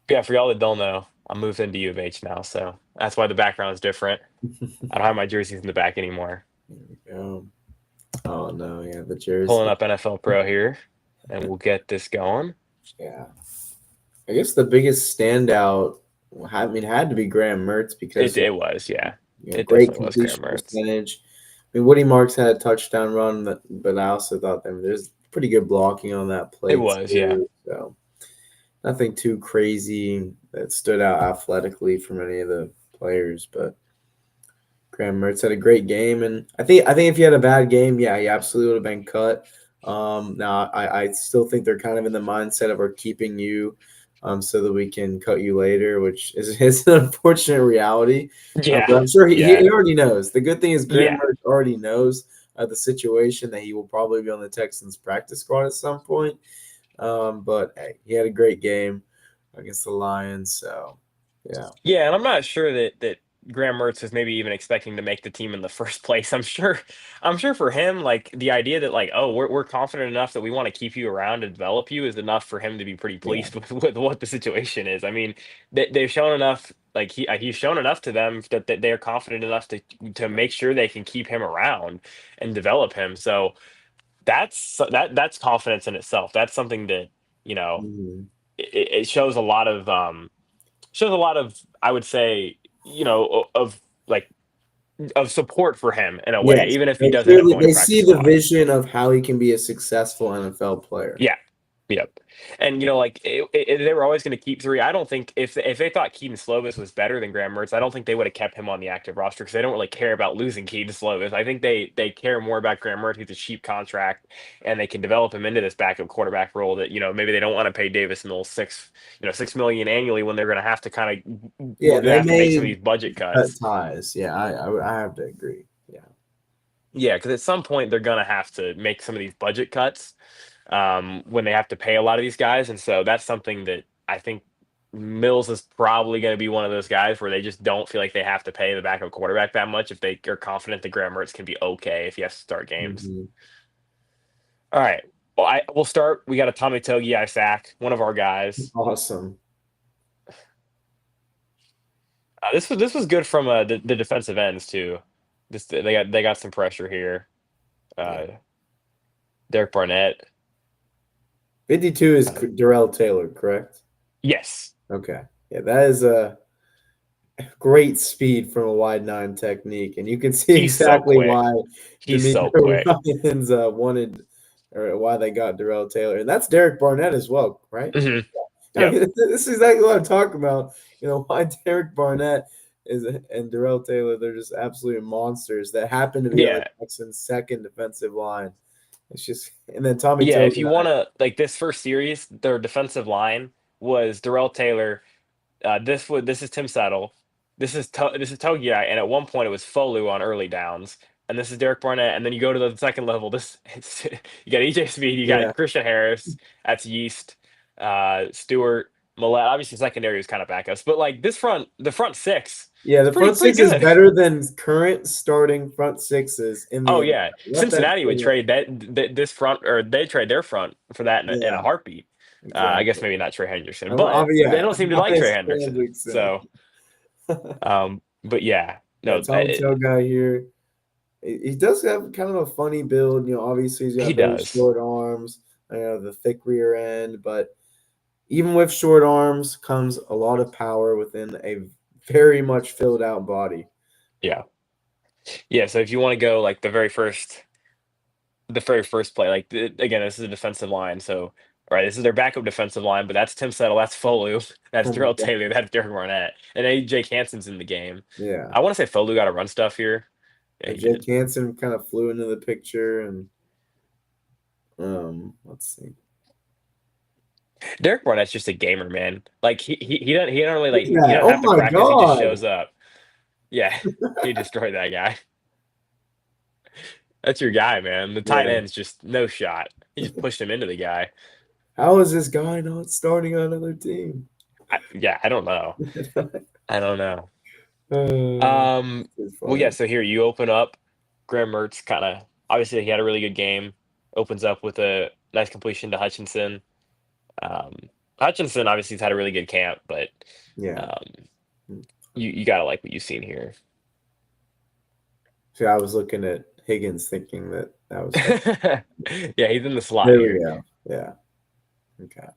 Yeah, for y'all that don't know, I moved into U of H now, so that's why the background is different. I don't have my jerseys in the back anymore. Um, oh no, yeah, the Pulling jersey. up NFL Pro here, and we'll get this going. Yeah. I guess the biggest standout, I mean, had to be Graham Mertz It because it was, yeah. It great definitely was Graham completion Mertz. percentage. I mean, Woody Marks had a touchdown run, but I also thought that there's pretty good blocking on that It play was, yeah. too. So nothing too crazy that stood out athletically from any of the players, but Graham Mertz had a great game, and I think if he had a bad game, yeah, he absolutely would have been cut. Now I still think they're kind of in the mindset of we're keeping you, so that we can cut you later, which is an unfortunate reality. Yeah, But I'm sure he yeah, already knows. The good thing is Graham yeah. Mertz already knows the situation that he will probably be on the Texans practice squad at some point. But hey, he had a great game against the Lions, so yeah, Yeah, and I'm not sure that Graham Mertz was maybe even expecting to make the team in the first place. I'm sure for him, like the idea that like, oh, we're confident enough that we want to keep you around and develop you is enough for him to be pretty yeah, pleased with what the situation is. I mean, they've shown enough, like he's shown enough to them that they are confident enough to make sure they can keep him around and develop him. So that's confidence in itself. That's something that, you know, mhm. it shows a lot of, I would say, of like of support for him in a way, Yes, even if he they does end up clearly going to they practice see the squad. vision of how he can be a successful NFL player. Yeah. Yep. And like they were always going to keep three. I don't think if they thought Keaton Slovis was better than Graham Mertz, I don't think they would have kept him on the active roster because they don't really care about losing Keaton Slovis. I think they care more about Graham Mertz, who's a cheap contract, and they can develop him into this backup quarterback role that maybe they don't want to pay Davis Mills 6 million annually when they're going to have to kind of Yeah, we're going to they have to make some may of these budget cut cuts. ties. Yeah, I have to agree. Yeah. Yeah, because at some point they're gonna have to make some of these budget cuts when they have to pay a lot of these guys, and so that's something that I think Mills is probably going to be one of those guys where they just don't feel like they have to pay the backup quarterback that much if they are confident that Graham Mertz can be okay if he has to start games. Mhm. All right, well, we'll start. We got a Tommy Togiai sack, one of our guys. Awesome. This was good from the defensive ends too. They got some pressure here. Yeah. Uh, Derek Barnett. 52 is Uh, Darrell Taylor, correct? yes, Okay. Yeah, that is a great speed from a wide nine technique, and you can see he's so exactly quick. why He's so D'Amico quick. Ryans wanted, or why they got Darrell Taylor, and that's Derek Barnett as well, right? Hmm. I Yep. mean, this is exactly what I'm talking about. Why Derek Barnett is and Darrell Taylor, they're just absolute monsters that happen to be on the Yeah. Texans' second defensive line. It's just, and then Tommy Yeah, if Togiai. you want to like this first series, their defensive line was Darrell Taylor. This is Tim Settle. This is Togiai, and at one point it was Folu on early downs, and this is Derek Barnett. And then you go to the second level. You got EJ Speed, you Yeah, got Christian Harris. That's Yeast, Stewart, Millette. Obviously, secondary is kind of backups, but like the front six yeah. is The pretty front pretty six is good. better than current starting front sixes in the Oh NFL. yeah, Let that Cincinnati would sink trade this front, or they trade their front for that in a Yeah, heartbeat. I guess exactly. maybe not Trey Hendrickson, but they Yeah, don't seem to like Trey Elias Hendrickson. Hendrickson. So, but yeah, Yeah, no, Tommy Togiai here. He does have kind of a funny build. Obviously he's he got very does. short arms, the thick rear end, but even with short arms comes a lot of power within a very much filled out body. Yeah, yeah. So if you want to go like the very first play, like again, this is a defensive line. So, all right, this is their backup defensive line, but that's Tim Settle, that's Folu, that's Oh my Darrell god. Taylor, that's Derek Barnett, and Jake Hansen's in the game. Yeah. I want to say Folu got to run stuff here. Yeah, And he Jake did. Hansen kind of flew into the picture and let's see. Derek Barnett's just a gamer, man. Like he don't really Look like at he that. doesn't Oh have to my practice. He just god. shows up. Yeah, he destroyed that guy. That's your guy, man. The tight Yeah. end's just no shot. He just pushed him into the guy. How is this guy not starting on another team? Yeah, I don't know. I don't know. uh, Um, it's well, yeah. funny. So here you open up. Graham Mertz kind of obviously he had a really good game. Opens up with a nice completion to Hutchinson. Um, Hutchinson obviously has had a really good camp, but Yeah. um, you gotta like what you've seen here. See, I was looking at Higgins thinking that that was Hutch. Yeah, he's in the slot There we here. go. Yeah. Okay.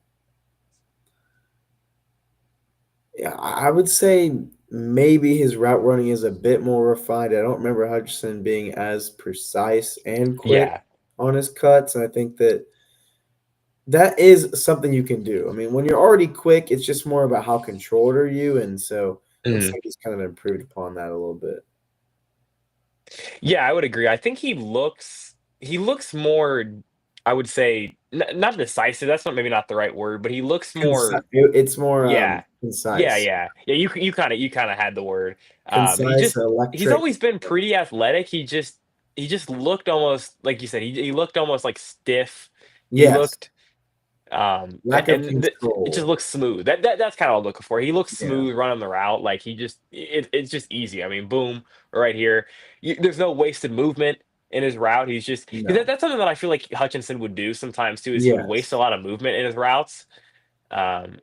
Yeah, I would say maybe his route running is a bit more refined. I don't remember Hutchinson being as precise and quick Yeah. on his cuts. And I think that that is something you can do. I mean, when you're already quick, it's just more about how controlled are you. And so it looks Mhm. like he's kind of improved upon that a little bit. Yeah, I would agree. I think he looks more, I would say, not decisive. That's not maybe not the right word, but he looks more. It's more Yeah, yeah, concise, yeah, yeah. You kind of had the word. He concise, just he's electric. always been pretty athletic. He just looked almost like you said. He looked almost like stiff. He Yes, looked lack of it just control. looks smooth. That's kind of what I'm looking for. He looks Yeah, smooth running the route. Like it's just easy. I mean, boom, right here. There's no wasted movement in his route. He's just 'cause no, that's something that I feel like Hutchinson would do sometimes too. Is he would waste a yes, lot of movement in his routes. Um,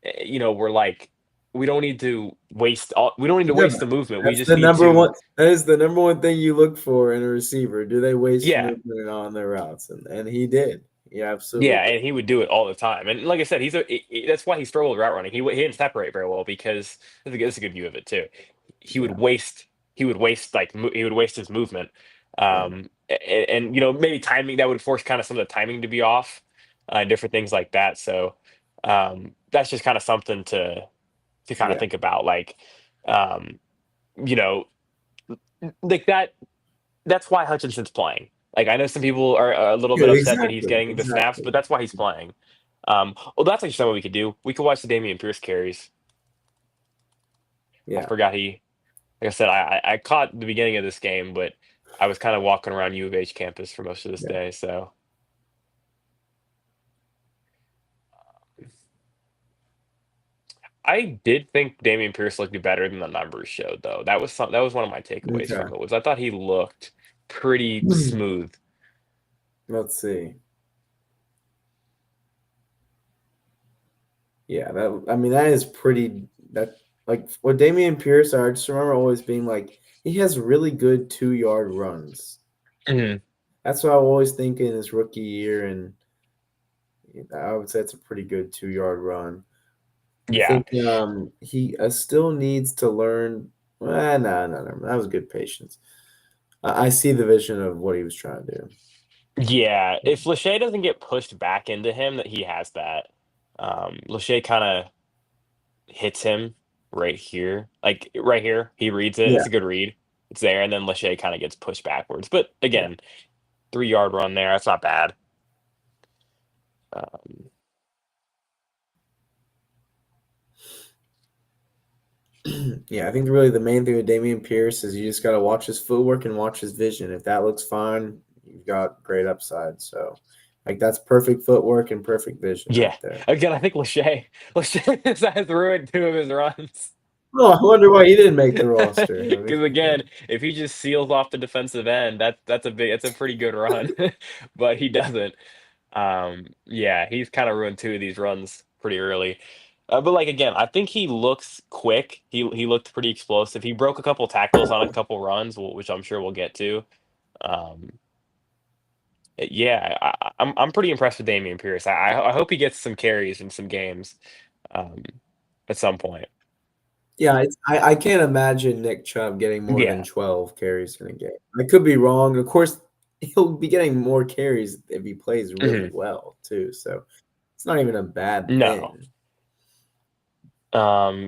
we're like we don't need to yeah. waste the movement. We That's just the need number to one. That is the number one thing you look for in a receiver. Do they waste yeah. movement on their routes? And he did. He absolutely Yeah, did. and he would do it all the time. And like I said, that's why he struggled with route running. He didn't separate very well because that's a good view of it too. He would Yeah, waste he would waste he would waste his movement. yeah, And maybe timing that would force kind of some of the timing to be off, and different things like that. So that's just kind of something to kind of yeah. think about um, you know, like that's why Hutchinson's playing. Like I know some people are a little Yeah, bit upset that he's exactly, getting the snaps, exactly. but that's why he's playing. Well, that's actually something we could do. We could watch the Damian Pierce carries. I Yeah, forgot he, like I said, I caught the beginning of this game, but I was kind of walking around U of H campus for most of this Yeah. day, so I did think Damian Pierce looked better than the numbers showed, though. That was one of my takeaways Okay. from it was I thought he looked pretty smooth. Let's see. Yeah, that I mean that is pretty that like what Damian Pierce, I just remember always being like he has really good 2 yard runs. Mhm. That's what I always think in his rookie year, and I would say it's a pretty good 2 yard run. I Yeah. think he still needs to learn. No, that was good patience. I see the vision of what he was trying to do. Yeah, if Lachey doesn't get pushed back into him, that he has that. Lachey kind of hits him right here, like right here. He reads it. Yeah, It's a good read. It's there, and then Lachey kind of gets pushed backwards. But yeah. again, 3 yard run there. That's not bad. Um, Yeah, I think really the main thing with Damian Pierce is you just got to watch his footwork and watch his vision. If that looks fine, you've got great upside. So, like that's perfect footwork and perfect vision yeah. right there. Again, I think Lachey has ruined 2 of his runs. Oh, I wonder why he didn't make the roster. Because again, if he just seals off the defensive end, that's a pretty good run. But he doesn't. Yeah, he's kind of ruined 2 of these runs pretty early. But like again, I think he looks quick. He looked pretty explosive. He broke a couple tackles on a couple runs, which I'm sure we'll get to. Um, yeah, I'm pretty impressed with Damian Pierce. I hope he gets some carries in some games um, at some point. Yeah, I can't imagine Nick Chubb getting more than Yeah. 12 carries in a game. I could be wrong. Of course, he'll be getting more carries if he plays really Mhm. well too. So it's not even a bad No. thing.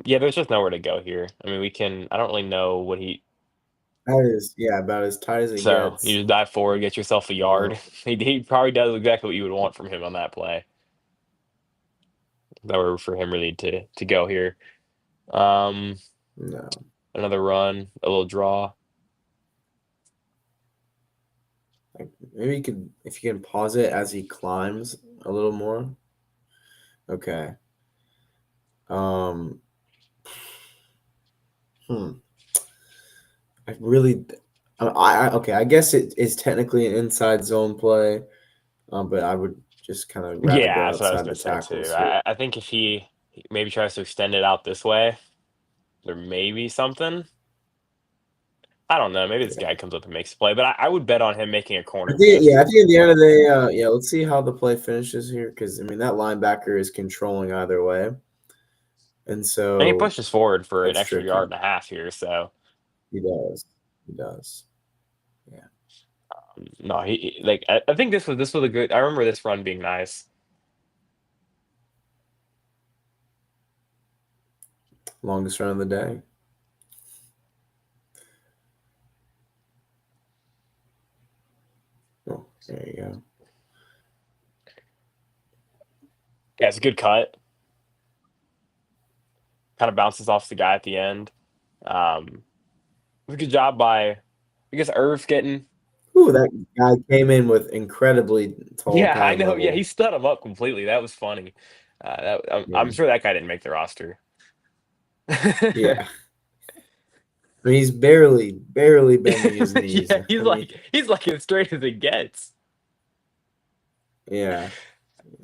Yeah, there's just nowhere to go here. I mean, we can. I don't really know what he. That is, yeah, about as tight as it So you gets. just dive forward, get yourself a Um, yard. He probably does exactly what you would want from him on that play. That were for him really to go here. Um, no. Another run, a little draw. Like maybe you could if you can pause it as he climbs a little more. Okay. Um hmm. I really okay, I guess it is technically an inside zone play, but I would just kind of rather go Yeah, that's what I was outside gonna the say too. tackles here. I think if he maybe tries to extend it out this way, there may be something. I don't know. Maybe this Yeah. guy comes up and makes a play, but I would bet on him making a I corner think miss. yeah, I think at the end of the day, yeah, let's see how the play finishes here because I mean that linebacker is controlling either way. And And he so pushes forward for an that's extra yard tricky. and a half here. So He does. He does. Yeah. no, like I think this was a good. I remember this run being nice. Longest run of the day. Oh, there you go. Yeah, it's a good cut. Kind of bounces off the guy at the end. Um, it was a good job by, I guess, Irv getting. Ooh, that guy came in with incredibly tall Yeah, I pad know. Yeah, he level. stood him up completely. That was funny. I'm Yeah. sure that guy didn't make the roster. Yeah. I mean, he's barely bending his knees. Yeah, I mean, he's like as straight as it gets. yeah.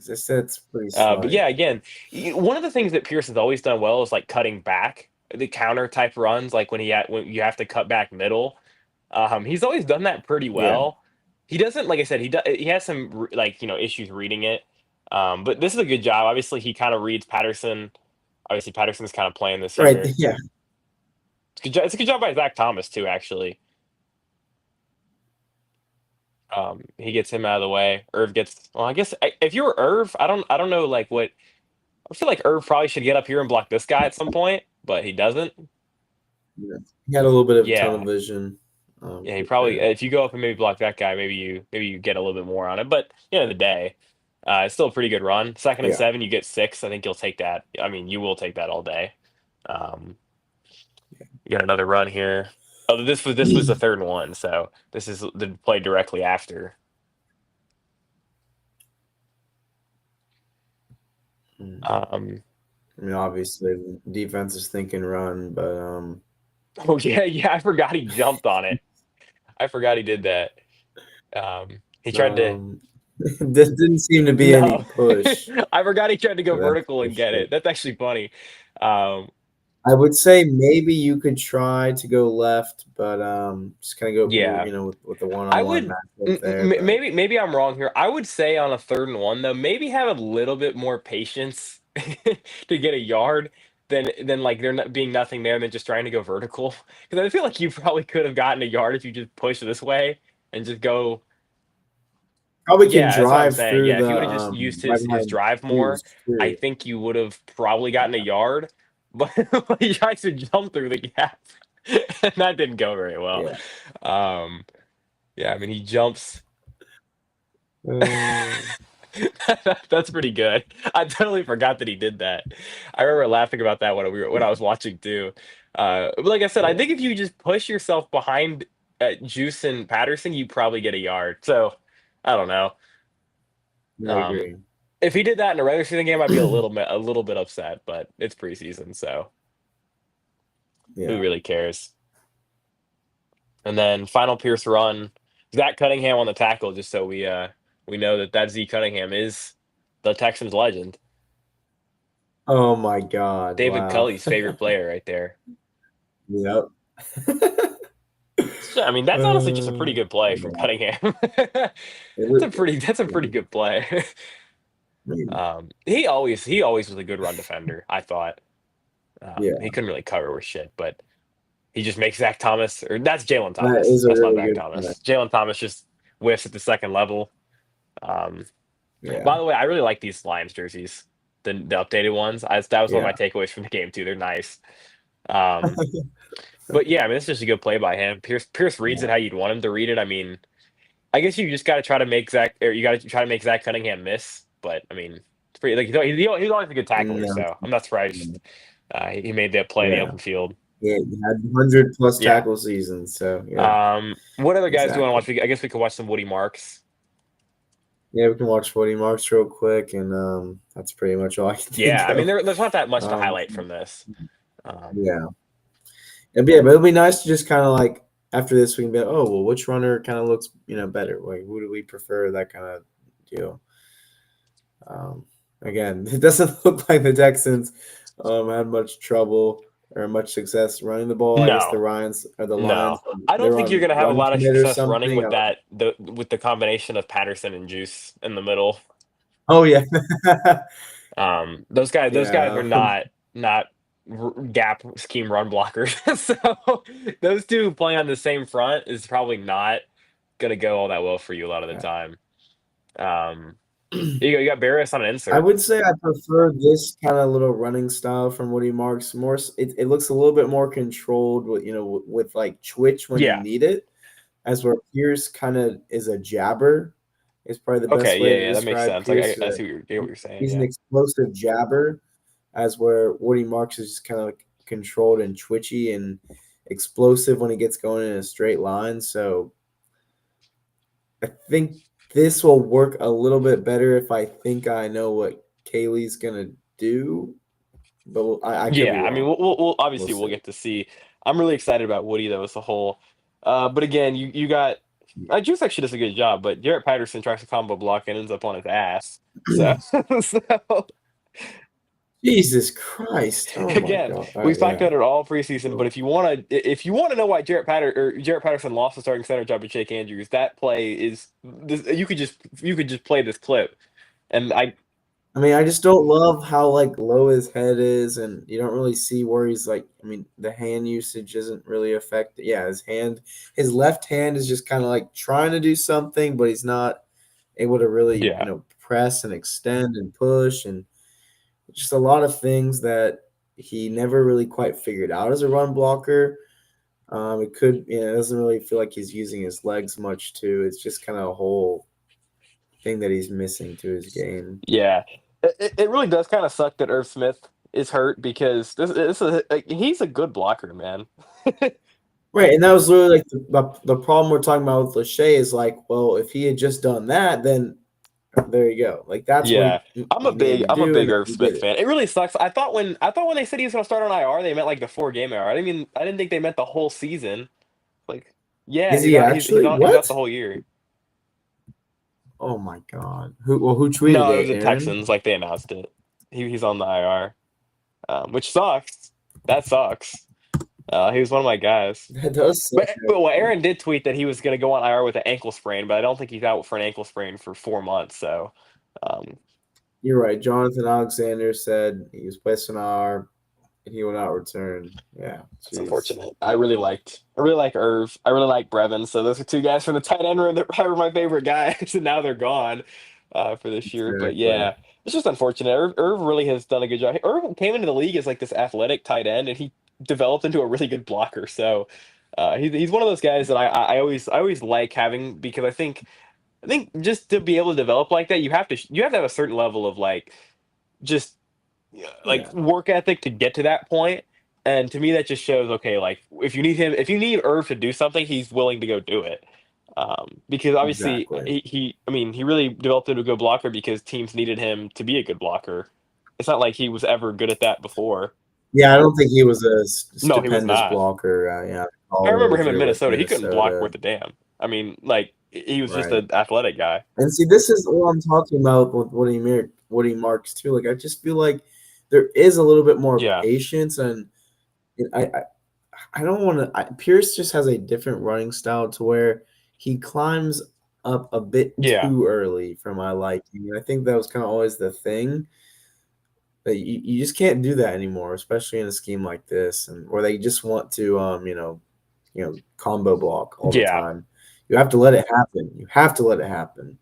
That's pretty But slight. yeah, again, one of the things that Pierce has always done well is like cutting back the counter type runs, like when you have to cut back middle. He's always done that pretty Yeah. well. He doesn't, like I said, he has some like issues reading it. But this is a good job. Obviously, he kind of reads Patterson. Obviously, Patterson's kind of playing this Right. year. Yeah. It's a good job by Zach Thomas too. Actually, he gets him out of the way. Irv gets. Well, I guess if you were Irv, I don't know like what. I feel like Irv probably should get up here and block this guy at some point, but he doesn't. Yeah. He had a little bit of tunnel Yeah, vision yeah. He for probably sure. if you go up and maybe block that guy, maybe you get a little bit more on it. But at the end of the day, it's still a pretty good run. Second and Yeah. 7, you get 6. I think you'll take that. I mean, you will take that all day. Um, you got another run here. Oh, this was the third one, so this is the play directly after. Mm. Um, I mean, obviously, defense is thinking run, but oh yeah, I forgot he jumped on it. I forgot he did that. He tried to um, this didn't seem to be any no, push. I forgot he tried to go That's vertical for and get sure. it. That's actually funny. Um, I would say maybe you could try to go left, but just kind of go, yeah, with the I one-on-one would matchup there. But maybe I'm wrong here. I would say on a 3rd and 1 though, maybe have a little bit more patience to get a yard than like there not being nothing there and then just trying to go vertical. Because I feel like you probably could have gotten a yard if you just push this way and just go. probably can Yeah, that's what I'm drive saying. through Yeah, if the he would have just used right his behind drive more, shoes I too. think you would have probably gotten a yard. But he tries to jump through the gap, and that didn't go very well. Yeah. Um, yeah, I mean he jumps. Uh, That's pretty good. I totally forgot that he did that. I remember laughing about that when I was watching too. But like I said, I yeah. think if you just push yourself behind Juice and Patterson, you probably get a yard. So I don't know. I Um, agree. if he did that in a regular season game, I'd be a little bit upset. But it's preseason, so who Yeah. really cares? And then final Pierce run, Zach Cunningham on the tackle, just so we know that Z Cunningham is the Texans legend. Oh my God! David Wow. Culley's favorite player right there. Yep. So, I mean, that's honestly just a pretty good play from Yeah. Cunningham. It was, That's a pretty good play. He always was a good run defender, I thought. yeah. He couldn't really cover with shit, but he just makes Zach Thomas, or that's Jalen That Thomas. is a That's not really Zach good play. Thomas. Jalen Thomas just whiffs at the second level. Um, Yeah. by the way, I really like these Lions jerseys, the updated ones. That was one of Yeah. my takeaways from the game too. They're nice. Um, but yeah, I mean, it's just a good play by him. Pierce reads Yeah. it how you'd want him to read it. I mean, I guess you just got to try to make Zach, or you got to try to make Zach Cunningham miss. But I mean, it's pretty like he's always a good tackler, No. so I'm not surprised he made that play in the Yeah. open field. Yeah. He had 100 plus Yeah. tackle seasons. So yeah, What other guys do you want to exactly. watch? I guess we could watch some Woody Marks. Yeah, we can watch 40 marks real quick, and that's pretty much all I can Yeah, think I mean, of. there's not that much to Um, highlight from this. Um, yeah, yeah, but it'll be nice to just kind of like after this we can be like, oh well, which runner kind of looks better? Like who do we prefer? That kind of deal. Um, again, it doesn't look like the Texans had much trouble or much success running the ball. I guess the no, Ryans or the no, Lions I don't they're think you're on gonna have a run lot of commit or success running something. with the combination of Patterson and Juice in the middle. Oh yeah, Those guys are yeah, not gap scheme run blockers. So those two playing on the same front is probably not gonna go all that well for you a lot of the time. Um, you got Barris on an I insert. would say I prefer this kind of little running style from Woody Marks. It looks a little bit more controlled with with like twitch when you Yeah. need it, as where Pierce kind of is a jabber. Is probably the best Okay. way to Yeah. That makes describe sense. Like Pierce. I see get what you're saying. He's an Yeah. explosive jabber, as where Woody Marks is just kind of like controlled and twitchy and explosive when he gets going in a straight line. So I think this will work a little bit better if I think I know what Kaylee's gonna do, but I could be Yeah. I mean, wrong. we'll We'll obviously we'll see. get to see. I'm really excited about Woody though as a whole. But again, you got Juice actually does a good job, but Jarrett Patterson tries to combo block and ends up on his ass. So, so Jesus Christ! Oh my again, God! All we've right, talked yeah. about it all preseason. But if you want to know why Jarrett Patterson lost the starting center job to Jake Andrews, that play is this, you could just play this clip, and I I mean, I just don't love how like low his head is, and you don't really see where he's like. I mean, the hand usage isn't really affected. Yeah, his left hand is just kind of like trying to do something, but he's not able to really, yeah press and extend and push, and just a lot of things that he never really quite figured out as a run blocker. It doesn't really feel like he's using his legs much too. It's just kind of a whole thing that he's missing to his game. yeah it really does kind of suck that Irv Smith is hurt because this is he's a good blocker, man. Right, and that was literally like the problem we're talking about with Lachey is like, well, if he had just done that, then there you go. Like that's what Yeah, he needed to I'm a do, and big then Irv he Smith did it. fan. It really sucks. I thought when they said he was going to start on IR, they meant like the 4 game IR. I didn't think they meant the whole season. Like, yeah, Is he he's actually? on, he's out What? the whole year. Oh my god. Who tweeted No, it was it? the Aaron? Texans. Like they announced it. He's on the IR, which sucks. That sucks. He was one of my guys. That does suck, But well, actually. Aaron did tweet that he was going to go on IR with an ankle sprain, but I don't think he's out for an ankle sprain for 4 months. So, um, You're right. Jonathan Alexander said he was placed on IR and he will not return. Yeah, it's jeez. unfortunate. I really like Irv. I really like Brevin. So those are two guys from the tight end room that were my favorite guys, and now they're gone for this year. But Exactly. yeah, it's just unfortunate. Irv really has done a good job. Irv came into the league as like this athletic tight end, and he developed into a really good blocker. So he's one of those guys that I always like having because I think just to be able to develop like that, you have to have a certain level of like just like Yeah, work ethic to get to that point. And to me, that just shows okay, like if you need Irv to do something, he's willing to go do it. Because obviously, exactly. I mean, he really developed into a good blocker because teams needed him to be a good blocker. It's not like he was ever good at that before. Yeah, I don't think he was a No, he was stupendous not. blocker. Yeah, I remember him college in or with Minnesota. He couldn't block Minnesota. worth a damn. I mean, like he was just Right. an athletic guy. And see, this is what I'm talking about with what he marks too. Like I just feel like there is a little bit more Yeah, patience, and I don't want to. Pierce just has a different running style to where he climbs up a bit yeah, too early for my liking. And I think that was kind of always the thing that you just can't do that anymore, especially in a scheme like this, and where they just want to combo block all the yeah, time. You have to let it happen. You have to let it happen.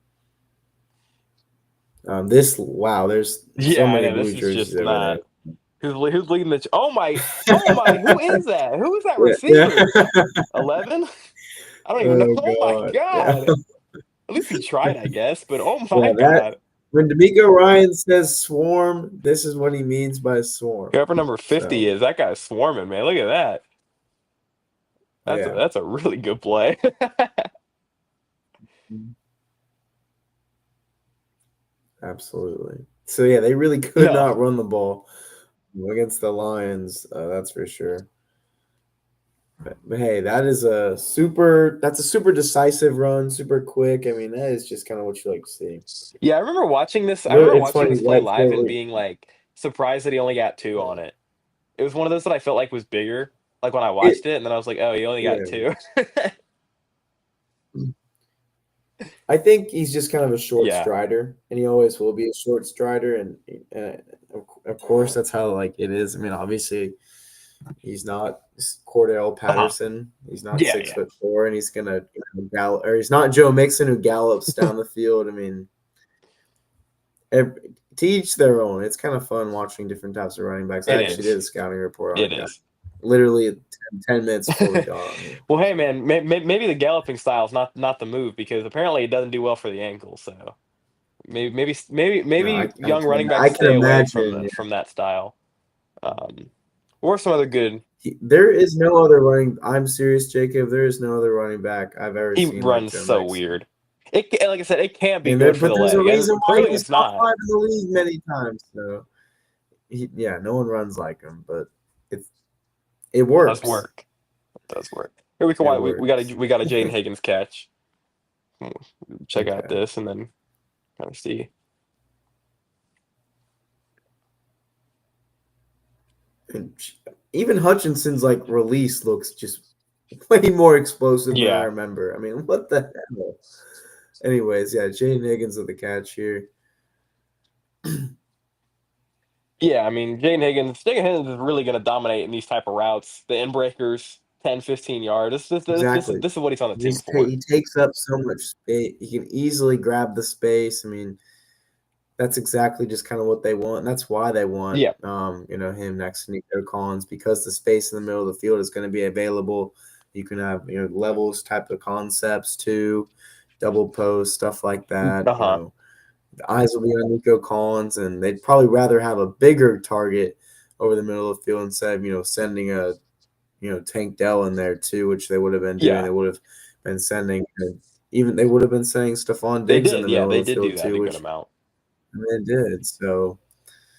This wow, there's so yeah. I many know blue this is jerseys just over there. not. Who's leading the? Oh my! Who is that? Who is that Yeah, yeah. receiver? 11? I don't even know. Oh Oh my god, yeah, God! At least he tried, I guess. But oh yeah. my That God! when D'Amico Ryan says swarm, this is what he means by swarm. Whoever number 50 So is, that guy's swarming, man. Look at that. yeah, That's a really good play. absolutely. So yeah, they really could No. not run the ball against the Lions. That's for sure. But hey, that's a super decisive run, super quick. I mean, that is just kind of what you like to see. Yeah, I remember watching this. I remember It's watching funny, this play right live before and we, being like surprised that he only got two on it. It was one of those that I felt like was bigger, like when I it, watched it, and then I was like, oh, he only got yeah. two. I think he's just kind of a short Yeah. strider, and he always will be a short strider. And of course, that's how like it is. I mean, obviously, he's not Cordell Uh-huh. Patterson. He's not Yeah, six yeah. foot four, and he's gonna gallop, or he's not Joe Mixon who gallops down the field. I mean, to each their own. It's kind of fun watching different types of running backs. I It actually did is. a scouting report on a It guy is. literally 10 minutes before we got on here. Well, hey man, maybe the galloping style is not the move because apparently it doesn't do well for the ankle. So No, maybe young running I backs can stay away imagine. from that style. Um, or some other good. There is no other running. I'm serious, Jacob. There is no other running back I've ever He seen like runs Joe so Mixon. weird. Like I said, it can't be And good for but the there's a leg, reason and why clearly he's it's top not. five in the league many times. So yeah, no one runs like him, but it's it It does works. work. It does work. Here we can It we works. got a Jaden Higgins catch. Check out Okay. this and then kind of see. And even Hutchinson's like release looks just way more explosive than I Yeah, remember. I mean, what the hell? Anyways, yeah, Jaden Higgins with the catch here. yeah. I mean, Jaden Higgins is really going to dominate in these type of routes, the end breakers, 10, 15 yards. Exactly. This is what he's on the team for. He takes up so much space. He can easily grab the space. I mean, that's exactly just kind of what they want. And that's why they want Yeah. him next to Nico Collins because the space in the middle of the field is going to be available. You can have, levels type of concepts too, double post, stuff like that. Uh-huh. The eyes will be on Nico Collins, and they'd probably rather have a bigger target over the middle of the field instead of, sending a Tank Dell in there too, which they would have been doing. Yeah, They would have been sending even they would have been sending Stephon they Diggs in did. the Yeah, middle they of the did do field that too, a good which amount. they did. So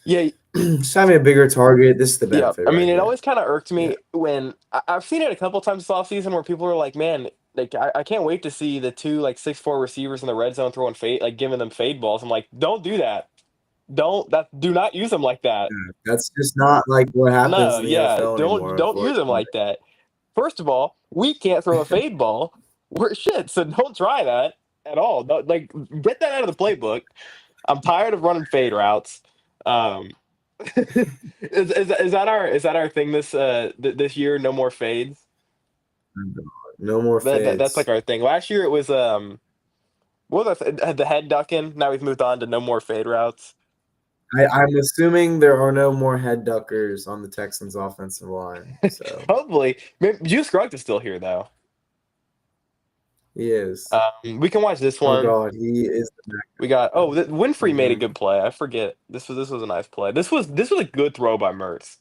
Yeah, just having a bigger target, this is the yeah. benefit I right mean, it here. always kind of irked Yeah. me when I've seen it a couple times this offseason where people are like, "Man, like I can't wait to see the two like 6'4" receivers in the red zone throwing fade, like giving them fade balls." I'm like, "Don't do that. Do not use them like that." That's just not like what happens No, in the yeah, NFL anymore, don't use them unfortunately. like that. First of all, we can't throw a fade ball. We're shit, so don't try that at all. Like, get that out of the playbook. I'm tired of running fade routes. Um, is that our thing this year? No more fades. No more That's like fades. our thing. Last year it was what was that, the head ducking. Now we've moved on to no more fade routes. I'm assuming there are no more head duckers on the Texans offensive line. So Hopefully, Juice Scruggs is still here though. he is. We can watch this Oh one. God, he is the We got Winfrey made a backup. good play. I forget this was a nice play. This was a good throw by Mertz.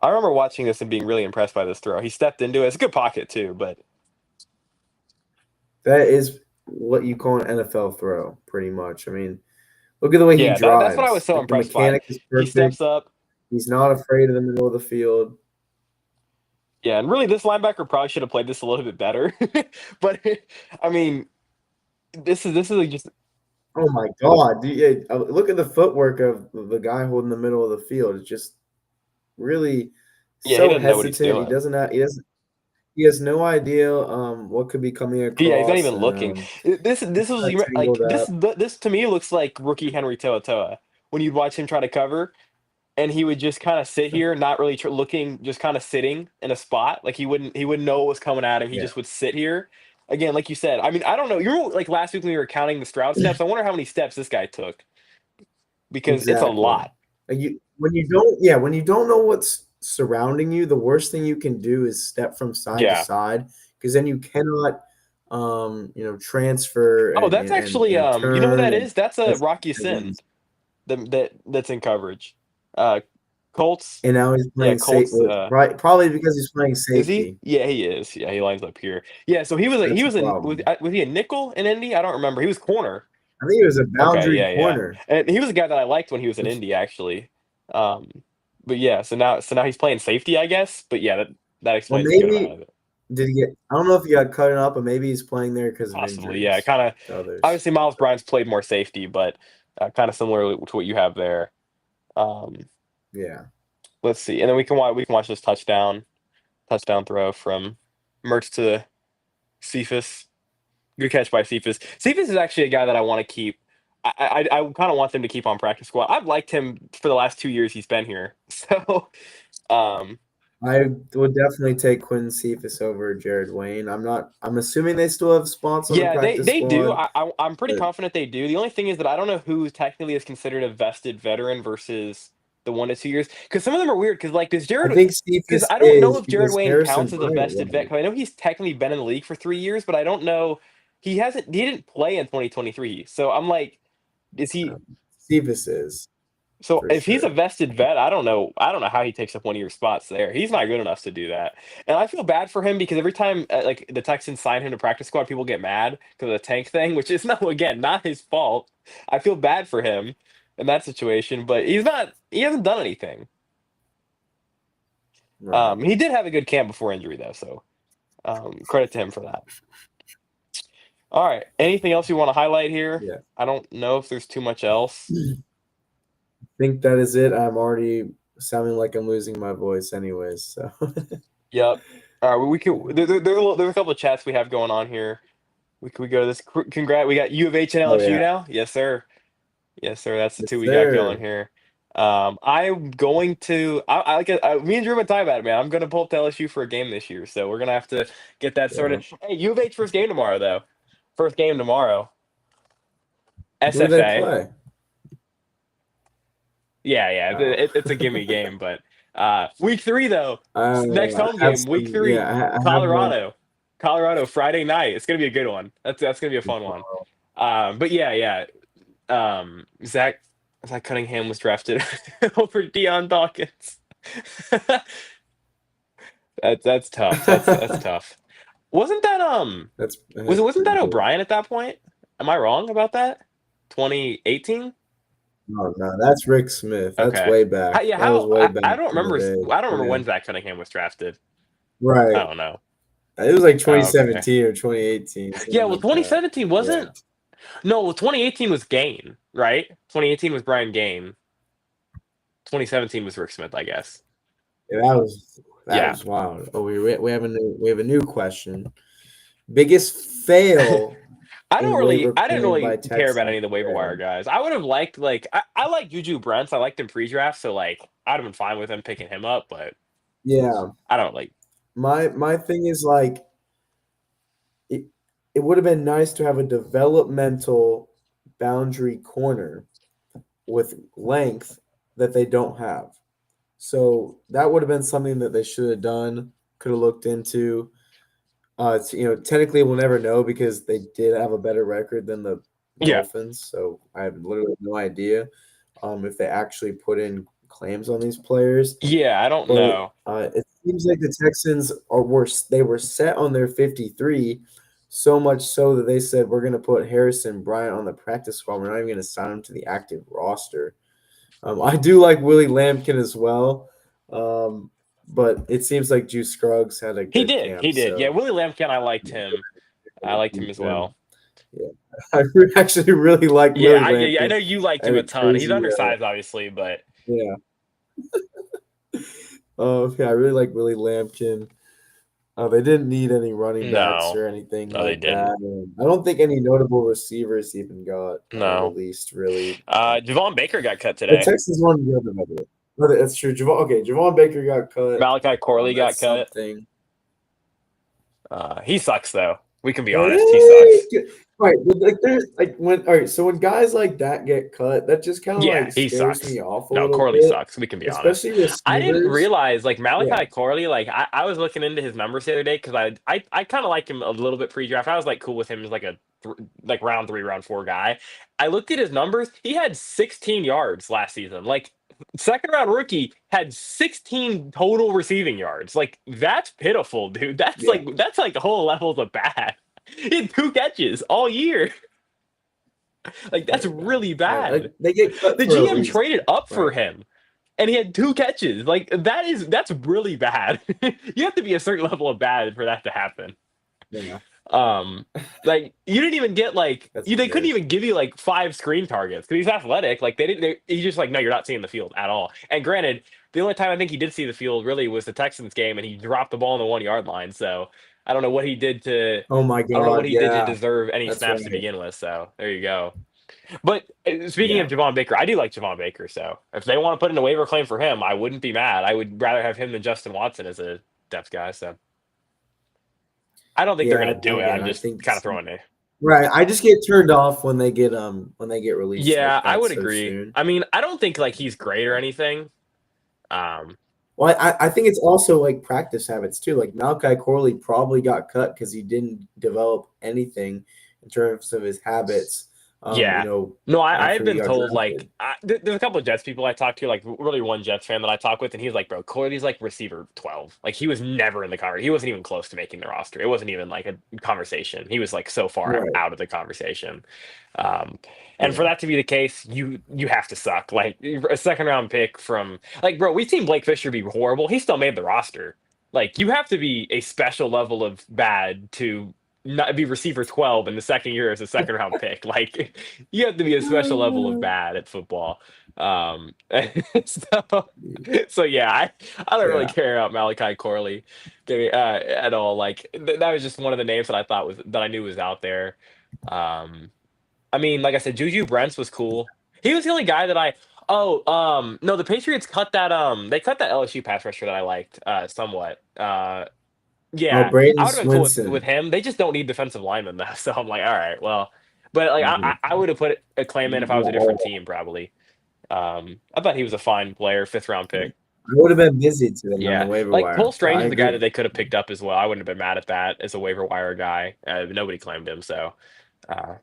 I remember watching this and being really impressed by this throw. He stepped into it. It's a good pocket too, but That is what you call an NFL throw, pretty much. I mean, look at the way he yeah, that's what I was drives. so Like the impressed by. mechanic is He perfect. steps up. He's not afraid of the middle of the field. Yeah, and really, this linebacker probably should have played this a little bit better. But I mean, this is like just Oh my God, look at the footwork of the guy holding the middle of the field. It's just really yeah, he so doesn't know what he's hesitant. doing. He has no idea what could be coming Yeah, he's not across, even and looking. he's This was trying to tangle like that. this to me looks like rookie Henry To'oTo'o when you'd watch him try to cover and he would just kind of sit here, not really looking, just kind of sitting in a spot. Like he wouldn't know what was coming at him. He Yeah, just would sit here. Again, like you said, I mean, I don't know. You remember like last week when we were counting the Stroud steps? I wonder how many steps this guy took because it's a exactly. lot. When you don't know what's surrounding you, the worst thing you can do is step from side to Yeah. side because then you cannot, transfer Oh, and that's and and, actually and you know who turn that and is? That's a that's Rocky Sin. That's in coverage. Uh Colts. and now he's Yeah, playing safe. Colts. Well, right, probably because he's playing Is he? safety. Yeah, he is. Yeah, he lines up here. Yeah, so he was a, he That's a was a problem. was he a nickel in Indy? I don't remember. He was corner. I think it was a Okay, boundary yeah, yeah. corner, And he was a guy that I liked when he was in which Indy, actually. Um, but yeah, so now he's playing safety, I guess. But yeah, that well, explains a good amount maybe of it. did he get? I don't know if he got cut up, but maybe he's playing there because of Possibly, yeah. injuries Kind of. to others. Obviously, Miles Bryant's played more safety, but kind of similar to what you have there. Um, Yeah, let's see, and then we can watch this touchdown throw from Mertz to Cephas. Good catch by Cephas. Cephas is actually a guy that I want to keep. I kind of want them to keep on practice squad. I've liked him for the last 2 years he's been here. So, um, I would definitely take Quinn Cephas over Jared Wayne. I'm not. I'm assuming they still have spots on the yeah, they practice they do. squad, I'm pretty but confident they do. The only thing is that I don't know who technically is considered a vested veteran versus the 1 to 2 years. Because some of them are weird. Because like does I Jared? think Because Cephas I don't know is if Jared because Wayne Harrison counts as a Bryant vested vet. was. Because I know he's technically been in the league for 3 years, but I don't know. He didn't play in 2023. So I'm like, is he? Cephas is So for if he's a sure. vested vet, I don't know. I don't know how he takes up one of your spots there. He's not good enough to do that. And I feel bad for him because every time like the Texans sign him to practice squad, people get mad because of the tank thing, which is no again not his fault. I feel bad for him in that situation, but he's not. He hasn't done anything. Right. He did have a good camp before injury though, so credit to him for that. All right. Anything else you want to highlight here? Yeah. I don't know if there's too much else. I think that is it. I'm already sounding like I'm losing my voice, anyways. So Yep. All right. We can. There's a couple of chats we have going on here. We go to this. Congrats. We got U of H and oh LSU yeah, now. Yes, sir. Yes, sir. That's the yes two we got going sir. here. I'm going to. I like it. Me and Drew been talking about it, man. I'm going to pull up to LSU for a game this year, so we're gonna have to get that Yeah. sorted. Hey, U of H first game tomorrow, though. First game tomorrow. Who do they SFA. play? Yeah, yeah. Oh, It's a gimme game, but week 3 though. Next I home have game, week some. 3, Yeah, I have one. Colorado. Colorado Friday night. It's gonna be a good one. That's gonna be a fun one. But yeah, yeah. Zach Cunningham was drafted over Deion Dawkins. That's tough. That's tough. Wasn't that That's wasn't pretty that good. O'Brien at that point? Am I wrong about that? 2018? No, no, that's Rick Smith. That's Okay. way How, back. yeah, That was how way back I don't in the remember day. I don't remember Yeah, when Zach Cunningham was drafted. I right. don't know. It was like Oh, okay. 2017 or 2018, Yeah, something well like that. 2017 Yeah, wasn't. No, well 2018 was Gain, right? 2018 was Brian Gain. 2017 was Rick Smith, I guess. yeah, that Yeah. was wild. Oh, we have a new question. Biggest fail in waiver I didn't claim by really care about Texans any of the waiver wire fans. guys. I would have liked I like Juju Brents. I liked him pre-draft, so like I'd have been fine with him picking him up, but Yeah, I don't like. my thing is like it. It would have been nice to have a developmental boundary corner with length that they don't have. So that would have been something that they should have done. Could have looked into. Technically we'll never know because they did have a better record than the Yeah. Dolphins. So I have literally no idea if they actually put in claims on these players. Yeah, I don't But know. it seems like the Texans were set on their 53, so much so that they said we're going to put Harrison Bryant on the practice squad. We're not even going to sign him to the active roster. I do like Willie Lampkin as well, but it seems like Juice Scruggs had a He good did. camp, He did. Yeah, so Willie Lampkin, I liked him. I liked him as him. well. Yeah, actually really like Yeah, Willie yeah, I Lampkin. know you liked I him had a a ton. He's crazy, undersized, obviously, but yeah. Yeah, I really like Willie Lampkin. They didn't need any running backs no, or anything no, they like didn't. that. And I don't think any notable receivers even got No. released, really. Javon Baker got cut The today. Texans wanted to go to it. No, that's true. Javon Baker got cut. Malachi Corley got That's cut. something. He sucks though. We can be honest. He Really? sucks. Right, but like there's like when all right, so when guys like that get cut, that just kind of Yeah, like he scares me sucks. off a No, little Corley bit, sucks. We can be honest. especially I didn't receivers. realize like Yeah, Malachi Corley. Like I was looking into his numbers the other day because I kind of liked him a little bit pre-draft. I was like cool with him as like a like round three, round four guy. I looked at his numbers. He had 16 yards last season. Like second round rookie had 16 total receiving yards. Like that's pitiful, dude. yeah, That's like whole levels of bad. He had two catches all year. Like that's very bad. really Yeah, like bad. they get cut The for a GM reason, traded up for right? him and he had two catches. Like that's really bad. You have to be a certain level of bad for that to happen. Yeah, Um like you didn't even get like that's they couldn't embarrassing. even give you like five screen targets because he's athletic. Like he's just like, no, you're not seeing the field at all. And granted, the only time I think he did see the field really was the Texans game and he dropped the ball on the 1 yard line. So I don't know what he did to Oh my I don't know God, what he did to yeah, deserve any that's snaps to right. begin with. So there you go. But speaking of Yeah, Javon Baker, I do like Javon Baker. So if they want to put in a waiver claim for him, I wouldn't be mad. I would rather have him than Justin Watson as a depth guy. So I don't think they're yeah. going to do it. Again, I'm I just think kind of throwing it. right. I just get turned off when they get released Yeah, like I that would so agree. soon. I mean, I don't think like he's great or anything. Um, Well, I think it's also like practice habits too. Like Malachi Corley probably got cut because he didn't develop anything in terms of his habits. Yeah. No, I've After he been got told drafted. like there's a couple of Jets people I talked to, like really one Jets fan that I talk with, and he's like, bro, Cordy's like receiver 12. Like he was never in the conversation. He wasn't even close to making the roster. It wasn't even like a conversation. He was like so far Right. out of the conversation. Um, and for Yeah. that to be the case, you have to suck. Like a second round pick from like, bro, we've seen Blake Fisher be horrible. He still made the roster. Like you have to be a special level of bad to not be receiver 12 in the second year as a second round pick. Like you have to be a special level of bad at football. So, so yeah, I don't really Yeah. care about Malachi Corley at all. Like that was just one of the names that I thought was that I knew was out there. Um, I mean, like I said, Juju Brents was cool. He was the only guy that no, the Patriots cut that they cut that LSU pass rusher that I liked somewhat. Oh, Yeah, I Braden would have been cool with Swinson. him. They just don't need defensive linemen though. So I'm like, all right, well, but like Mhm. I would have put a claim in if I was a different Oh, team probably. I thought he was a fine player, fifth round yeah. pick. I would have been busy today on the Yeah, waiver like Cole wire, but I Strange is the guy that agree. they could have picked up as well. I wouldn't have been mad at that as a waiver wire guy. Nobody claimed him, so uh,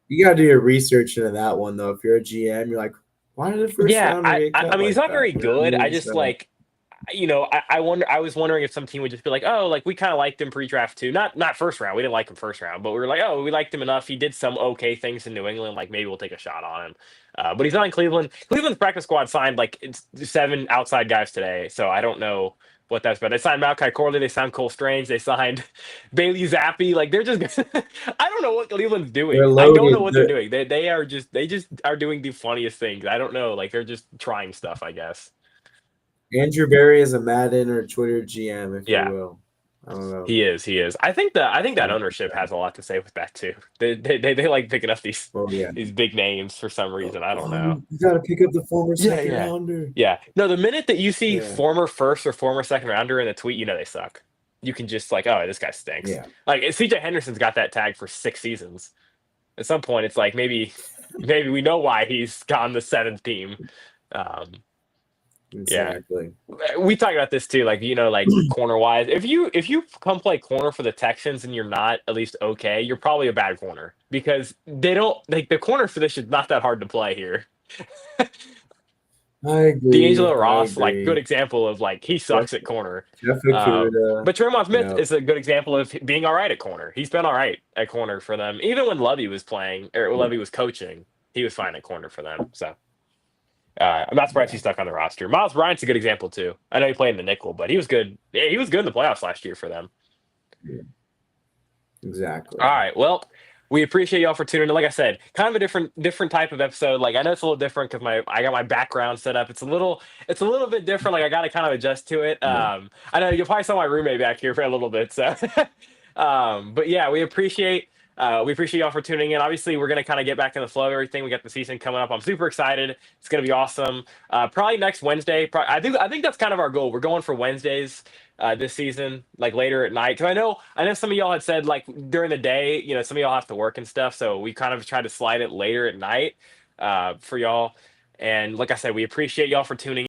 You gotta do your research into that one though. If you're a GM, you're like, why did a first yeah. rounder get I cut mean he's like not that? very You know what I good. I mean? just So like I wonder. I was wondering if some team would just be like, oh, like we kind of liked him pre-draft too, not first round. We didn't like him first round, but we were like, oh, we liked him enough. He did some okay things in New England. Like maybe we'll take a shot on him. But he's not in Cleveland. Cleveland's practice squad signed like it's 7 outside guys today, so I don't know what that's about. They signed Malachi Corley. They signed Cole Strange. They signed Bailey Zappi. Like they're just. I don't know what Cleveland's They're doing. I don't know loaded. what they're doing. They just are doing the funniest things. I don't know. Like they're just trying stuff. I guess. Andrew Berry is a Madden or Twitter GM, if you Yeah. will. I don't know. He is. He is. I think that Something like ownership that. has a lot to say with that too. They like picking up Oh yeah. these big names for some reason. I don't know. You gotta pick up the former Yeah, second yeah, rounder. yeah. No, the minute that you see Yeah. former first or former second rounder in the tweet, you know they suck. You can just like, oh, this guy stinks. Yeah. Like CJ Henderson's got that tag for 6 seasons. At some point, it's like maybe we know why he's gone the seventh team. Um, yeah, Exactly. we talked about this too, like like corner wise. If you come play corner for the Texans and you're not at least okay, you're probably a bad corner because they don't like the corner position is not that hard to play here. I agree. D'Angelo I Ross, like good agree. example of like he Jeff, sucks at corner. Jeff Um, Okuda. but Tremont Smith Yeah. is a good example of being all right at corner. He's been all right at corner for them, even when Lovey was playing or when Lovey was coaching. He was fine at corner for them. So. I'm not surprised Yeah. he's stuck on the roster. Miles Bryant's a good example too. I know he played in the nickel, but he was good. Yeah, he was good in the playoffs last year for them. Yeah. All Exactly. right, well, we appreciate y'all for tuning in. Like I said, kind of a different type of episode. Like I know it's a little different because I got my background set up. It's a little bit different. Like I got to kind of adjust to it. Yeah. I know you'll probably saw my roommate back here for a little bit. So, but yeah, we appreciate y'all for tuning in. Obviously, we're gonna kind of get back in the flow of everything. We got the season coming up. I'm super excited. It's gonna be awesome. Probably next Wednesday. I think that's kind of our goal. We're going for Wednesdays this season, like later at night. Because I know some of y'all had said like during the day. Some of y'all have to work and stuff. So we kind of tried to slide it later at night for y'all. And like I said, we appreciate y'all for tuning